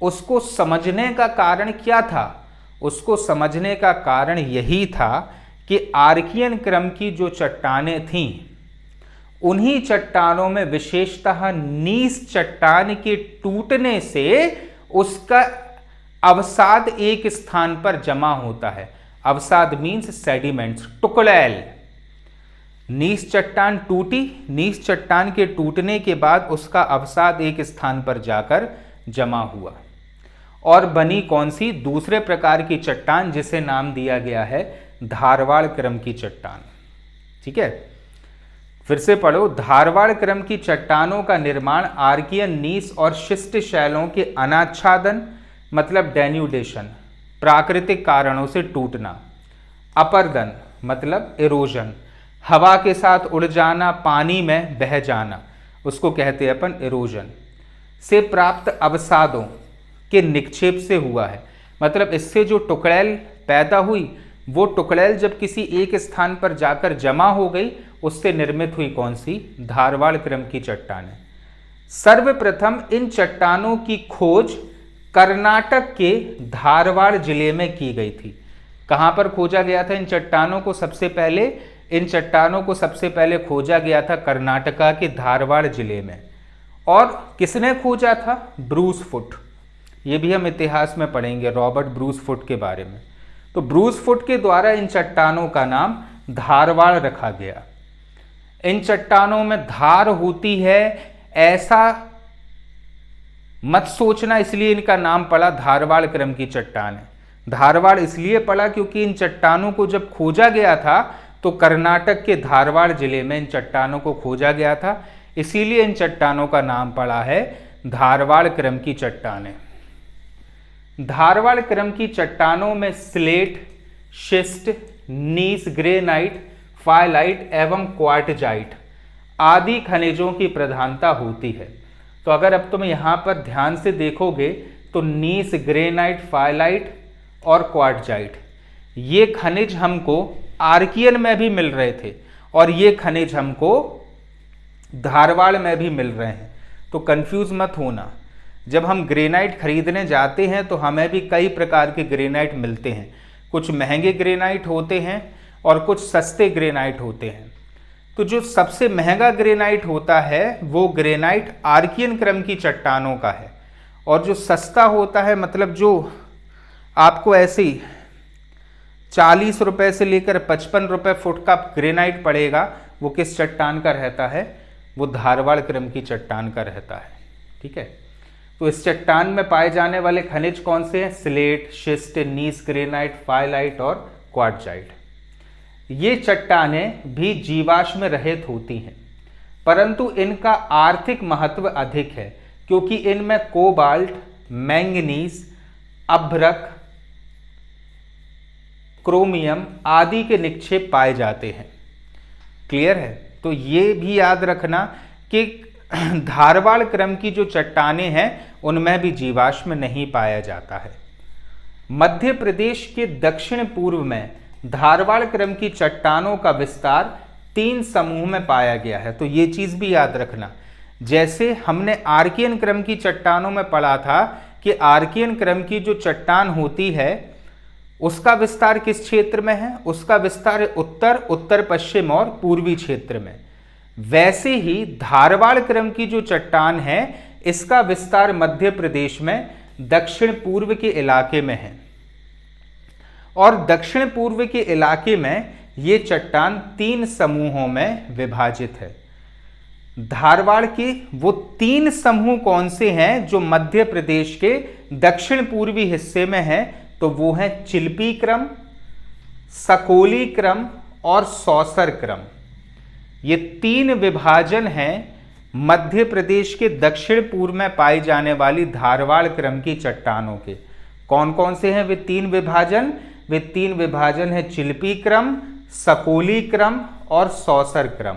उसको समझने का कारण क्या था? उसको समझने का कारण यही था कि आर्कियन क्रम की जो चट्टानें थीं, उन्हीं चट्टानों में विशेषतः नीस चट्टान के टूटने से उसका अवसाद एक स्थान पर जमा होता है। अवसाद मीन्स सेडिमेंट्स, टुकड़ैल। नीस चट्टान टूटी, नीस चट्टान के टूटने के बाद उसका अवसाद एक स्थान पर जाकर जमा हुआ और बनी कौन सी? दूसरे प्रकार की चट्टान, जिसे नाम दिया गया है धारवाड़ क्रम की चट्टान। ठीक है, फिर से पढ़ो। धारवाड़ क्रम की चट्टानों का निर्माण आर्कियन नीस और शिष्ट शैलों के अनाच्छादन मतलब डेन्यूडेशन, प्राकृतिक कारणों से टूटना, अपर्दन मतलब इरोजन, हवा के साथ उड़ जाना, पानी में बह जाना, उसको कहते हैं अपन इरोजन, से प्राप्त अवसादों के निक्षेप से हुआ है। मतलब इससे जो टुकड़ैल पैदा हुई, वो टुकड़ैल जब किसी एक स्थान पर जाकर जमा हो गई, उससे निर्मित हुई कौन सी? धारवाड़ क्रम की चट्टानें। सर्वप्रथम इन चट्टानों की खोज कर्नाटक के धारवाड़ जिले में की गई थी। कहां पर खोजा गया था इन चट्टानों को? सबसे पहले इन चट्टानों को सबसे पहले खोजा गया था कर्नाटका के धारवाड़ जिले में। और किसने खोजा था? Bruce foot. ये भी हम इतिहास में पढ़ेंगे, रॉबर्ट ब्रूस फुट के बारे में। तो ब्रूस फुट के द्वारा इन चट्टानों का नाम धारवाड़ रखा गया। इन चट्टानों में धार होती है ऐसा मत सोचना, इसलिए इनका नाम पड़ा धारवाड़ क्रम की चट्टान है। धारवाड़ इसलिए पड़ा क्योंकि इन चट्टानों को जब खोजा गया था तो कर्नाटक के धारवाड़ जिले में इन चट्टानों को खोजा गया था, इसीलिए इन चट्टानों का नाम पड़ा है धारवाड़ क्रम की चट्टानें। धारवाड़ क्रम की चट्टानों में स्लेट, शिस्ट, नीस, ग्रेनाइट, फाइलाइट एवं क्वार्टजाइट आदि खनिजों की प्रधानता होती है। तो अगर अब तुम यहाँ पर ध्यान से देखोगे तो नीस, ग्रेनाइट, फाइलाइट और क्वार्टजाइट, ये खनिज हमको आर्कियन में भी मिल रहे थे और ये खनिज हमको धारवाड़ में भी मिल रहे हैं। तो कंफ्यूज मत होना, जब हम ग्रेनाइट खरीदने जाते हैं तो हमें भी कई प्रकार के ग्रेनाइट मिलते हैं। कुछ महंगे ग्रेनाइट होते हैं और कुछ सस्ते ग्रेनाइट होते हैं। तो जो सबसे महंगा ग्रेनाइट होता है वो ग्रेनाइट आर्कियन क्रम की चट्टानों का है, और जो सस्ता होता है, मतलब जो आपको ऐसे ही 40 रुपये से लेकर 55 रुपये फुट का ग्रेनाइट पड़ेगा, वो किस चट्टान का रहता है? वो धारवाड़ क्रम की चट्टान का रहता है। ठीक है, तो इस चट्टान में पाए जाने वाले खनिज कौन से हैं? स्लेट, शिस्ट, नीस, ग्रेनाइट, फाइलाइट और क्वार्टजाइट। ये चट्टानें भी जीवाश्म रहित होती हैं, परंतु इनका आर्थिक महत्व अधिक है क्योंकि इनमें कोबाल्ट, मैंगनीज, अभ्रक, क्रोमियम आदि के निक्षेप पाए जाते हैं। क्लियर है? तो ये भी याद रखना कि धारवाड़ क्रम की जो चट्टानें हैं उनमें भी जीवाश्म नहीं पाया जाता है। मध्य प्रदेश के दक्षिण पूर्व में धारवाड़ क्रम की चट्टानों का विस्तार 3 समूह में पाया गया है। तो ये चीज भी याद रखना, जैसे हमने आर्कियन क्रम की चट्टानों में पढ़ा था कि आर्कियन क्रम की जो चट्टान होती है उसका विस्तार किस क्षेत्र में है? उसका विस्तार उत्तर, उत्तर पश्चिम और पूर्वी क्षेत्र में। वैसे ही धारवाड़ क्रम की जो चट्टान है इसका विस्तार मध्य प्रदेश में दक्षिण पूर्व के इलाके में है, और दक्षिण पूर्व के इलाके में ये चट्टान 3 समूहों में विभाजित है। धारवाड़ के वो 3 समूह कौन से हैं जो मध्य प्रदेश के दक्षिण पूर्वी हिस्से में हैं? तो वो है चिल्पी क्रम, सकोली क्रम और सौसर क्रम। ये 3 विभाजन हैं मध्य प्रदेश के दक्षिण पूर्व में पाई जाने वाली धारवाड़ क्रम की चट्टानों के। कौन कौन से हैं वे 3 विभाजन? वे 3 विभाजन है चिल्पी क्रम, सकोली क्रम और सौसर क्रम।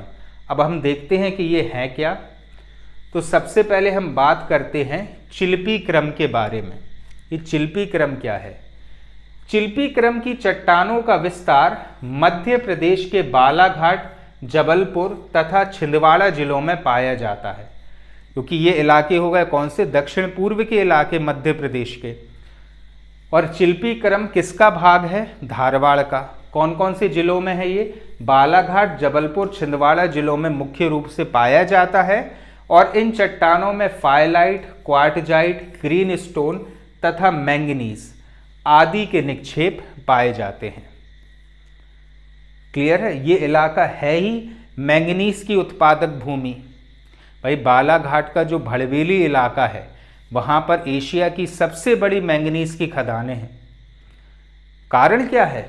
अब हम देखते हैं कि ये है क्या। तो सबसे पहले हम बात करते हैं चिल्पी क्रम के बारे में। ये चिल्पी क्रम क्या है? चिल्पी क्रम की चट्टानों का विस्तार मध्य प्रदेश के बालाघाट, जबलपुर तथा छिंदवाड़ा जिलों में पाया जाता है, क्योंकि ये इलाके हो गए कौन से, दक्षिण पूर्व के इलाके मध्य प्रदेश के। और चिल्पी क्रम किसका भाग है, धारवाड़ का। कौन कौन से जिलों में है ये, बालाघाट, जबलपुर, छिंदवाड़ा जिलों में मुख्य रूप से पाया जाता है। और इन चट्टानों में फाइलाइट, क्वार्टजाइट, ग्रीन स्टोन तथा मैंगनीज आदि के निक्षेप पाए जाते हैं। क्लियर है, ये इलाका है ही मैंगनीज की उत्पादक भूमि। भाई बालाघाट का जो भड़वेली इलाका है वहां पर एशिया की सबसे बड़ी मैंगनीज की खदानें हैं। कारण क्या है,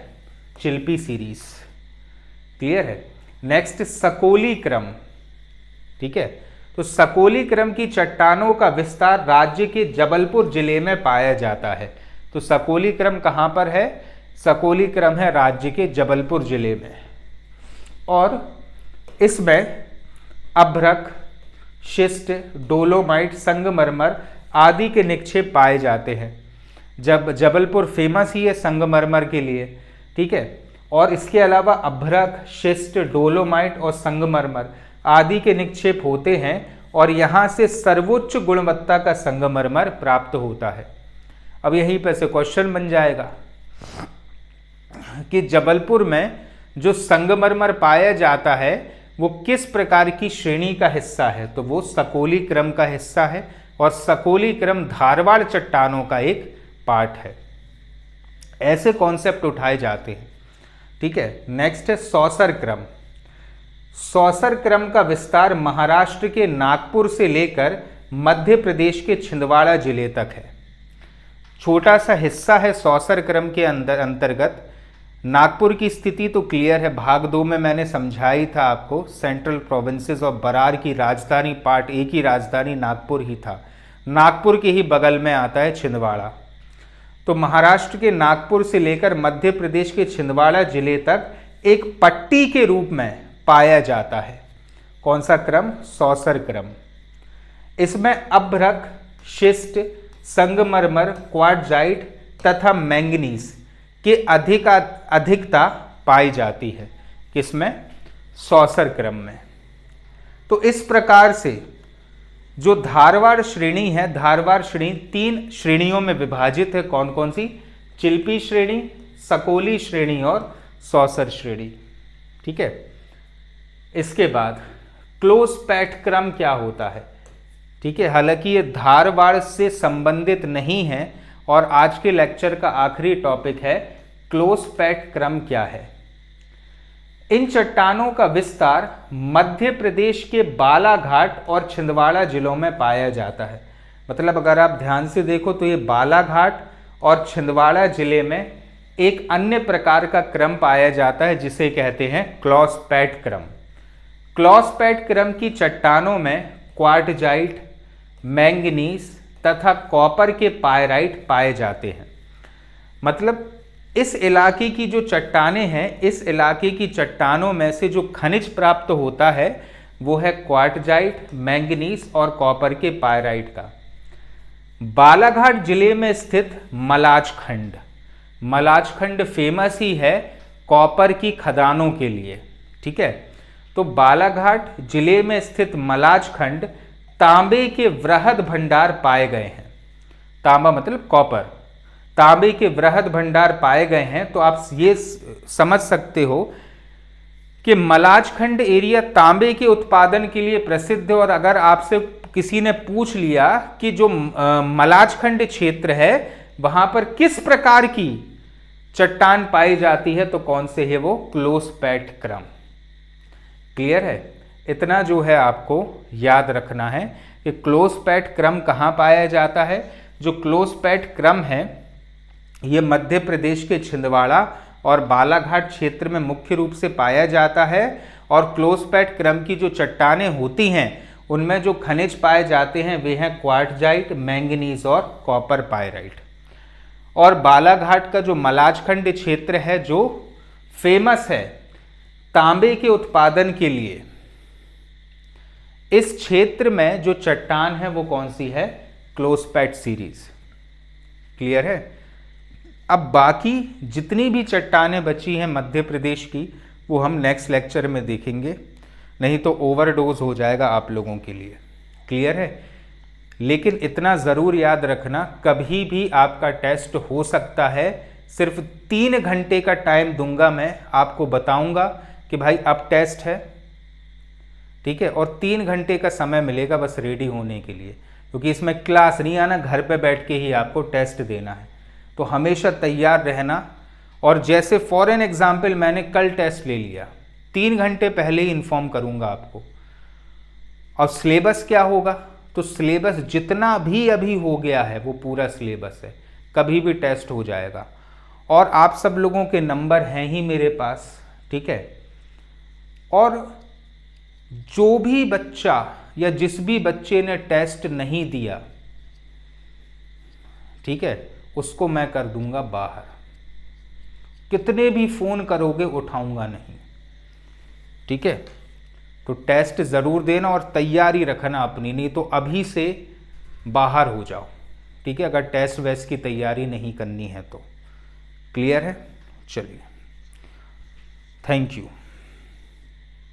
चिल्पी सीरीज। क्लियर है। नेक्स्ट सकोली क्रम, ठीक है। तो सकोली क्रम की चट्टानों का विस्तार राज्य के जबलपुर जिले में पाया जाता है। तो सकोली क्रम कहां पर है, सकोली क्रम है राज्य के जबलपुर जिले में। और इसमें अभ्रक, शिस्ट, डोलोमाइट, संगमरमर आदि के निक्षेप पाए जाते हैं। जब जबलपुर फेमस ही है संगमरमर के लिए, ठीक है। और इसके अलावा अभ्रक, शिस्ट, डोलोमाइट और संगमरमर आदि के निक्षेप होते हैं और यहाँ से सर्वोच्च गुणवत्ता का संगमरमर प्राप्त होता है। अब यहीं पर से क्वेश्चन बन जाएगा कि जबलपुर में जो संगमरमर पाया जाता है वो किस प्रकार की श्रेणी का हिस्सा है, तो वो सकोली क्रम का हिस्सा है। और सकोली क्रम धारवाड़ चट्टानों का एक पार्ट है। ऐसे कॉन्सेप्ट उठाए जाते हैं, ठीक है। नेक्स्ट है सौसर क्रम। सौसर क्रम का विस्तार महाराष्ट्र के नागपुर से लेकर मध्य प्रदेश के छिंदवाड़ा जिले तक है। छोटा सा हिस्सा है सौसर क्रम के अंतर्गत। नागपुर की स्थिति तो क्लियर है, भाग 2 में मैंने समझाई था आपको। सेंट्रल प्रोविंसेस और बरार की राजधानी, पार्ट ए की राजधानी नागपुर ही था। नागपुर के ही बगल में आता है छिंदवाड़ा। तो महाराष्ट्र के नागपुर से लेकर मध्य प्रदेश के छिंदवाड़ा जिले तक एक पट्टी के रूप में पाया जाता है। कौन सा क्रम, सौसर क्रम। इसमें अभ्रक, शिस्ट, संगमरमर, क्वार्टजाइट तथा मैंगनीज की अधिकता पाई जाती है। किसमें, सौसर क्रम में। तो इस प्रकार से जो धारवाड़ श्रेणी है, धारवाड़ श्रेणी 3 श्रेणियों में विभाजित है। कौन कौन सी, चिल्पी श्रेणी, सकोली श्रेणी और सौसर श्रेणी, ठीक है। इसके बाद क्लोज पैट क्रम क्या होता है, ठीक है। हालांकि ये धारवाड़ से संबंधित नहीं है और आज के लेक्चर का आखिरी टॉपिक है क्लोज पैट क्रम क्या है। इन चट्टानों का विस्तार मध्य प्रदेश के बालाघाट और छिंदवाड़ा जिलों में पाया जाता है। मतलब अगर आप ध्यान से देखो तो ये बालाघाट और छिंदवाड़ा जिले में एक अन्य प्रकार का क्रम पाया जाता है जिसे कहते हैं क्लोज पैट क्रम। क्लोज पैट क्रम की चट्टानों में क्वार्टजाइट, मैंगनीज तथा कॉपर के पायराइट पाए जाते हैं। मतलब इस इलाके की जो चट्टानें हैं, इस इलाके की चट्टानों में से जो खनिज प्राप्त होता है वो है क्वार्टजाइट, मैंगनीज और कॉपर के पायराइट का। बालाघाट जिले में स्थित मलाजखंड, मलाजखंड फेमस ही है कॉपर की खदानों के लिए, ठीक है। तो बालाघाट जिले में स्थित मलाजखंड तांबे के वृहद भंडार पाए गए हैं। तांबा मतलब कॉपर, तांबे के वृहद भंडार पाए गए हैं। तो आप ये समझ सकते हो कि मलाजखंड एरिया तांबे के उत्पादन के लिए प्रसिद्ध है। और अगर आपसे किसी ने पूछ लिया कि जो मलाजखंड क्षेत्र है वहां पर किस प्रकार की चट्टान पाई जाती है तो कौन से है वो, क्लोज पैट क्रम। क्लियर है। इतना जो है आपको याद रखना है कि क्लोज पैट क्रम कहाँ पाया जाता है। जो क्लोज पैट क्रम है ये मध्य प्रदेश के छिंदवाड़ा और बालाघाट क्षेत्र में मुख्य रूप से पाया जाता है। और क्लोज पैट क्रम की जो चट्टानें होती हैं उनमें जो खनिज पाए जाते हैं वे हैं क्वार्टजाइट, मैंगनीज और कॉपर पायराइट। और बालाघाट का जो मलाजखंड क्षेत्र है जो फेमस है तांबे के उत्पादन के लिए, इस क्षेत्र में जो चट्टान है वो कौन सी है, क्लोज पैट सीरीज। क्लियर है। अब बाकी जितनी भी चट्टानें बची हैं मध्य प्रदेश की वो हम नेक्स्ट लेक्चर में देखेंगे, नहीं तो ओवरडोज हो जाएगा आप लोगों के लिए। क्लियर है? लेकिन इतना ज़रूर याद रखना, कभी भी आपका टेस्ट हो सकता है। सिर्फ 3 घंटे का टाइम दूंगा मैं, आपको बताऊंगा कि भाई अब टेस्ट है, ठीक है, और 3 घंटे का समय मिलेगा बस रेडी होने के लिए, क्योंकि इसमें क्लास नहीं आना, घर पे बैठ के ही आपको टेस्ट देना है। तो हमेशा तैयार रहना। और जैसे फॉर एन एग्जाम्पल मैंने कल टेस्ट ले लिया, 3 घंटे पहले ही इन्फॉर्म करूंगा आपको। और सिलेबस क्या होगा, तो सिलेबस जितना भी अभी हो गया है वो पूरा सिलेबस है, कभी भी टेस्ट हो जाएगा। और आप सब लोगों के नंबर हैं ही मेरे पास, ठीक है। और जो भी बच्चा या जिस भी बच्चे ने टेस्ट नहीं दिया, ठीक है, उसको मैं कर दूंगा बाहर। कितने भी फोन करोगे उठाऊंगा नहीं, ठीक है। तो टेस्ट ज़रूर देना और तैयारी रखना अपनी, नहीं तो अभी से बाहर हो जाओ, ठीक है, अगर टेस्ट वेस्ट की तैयारी नहीं करनी है तो। क्लियर है? चलिए, थैंक यू।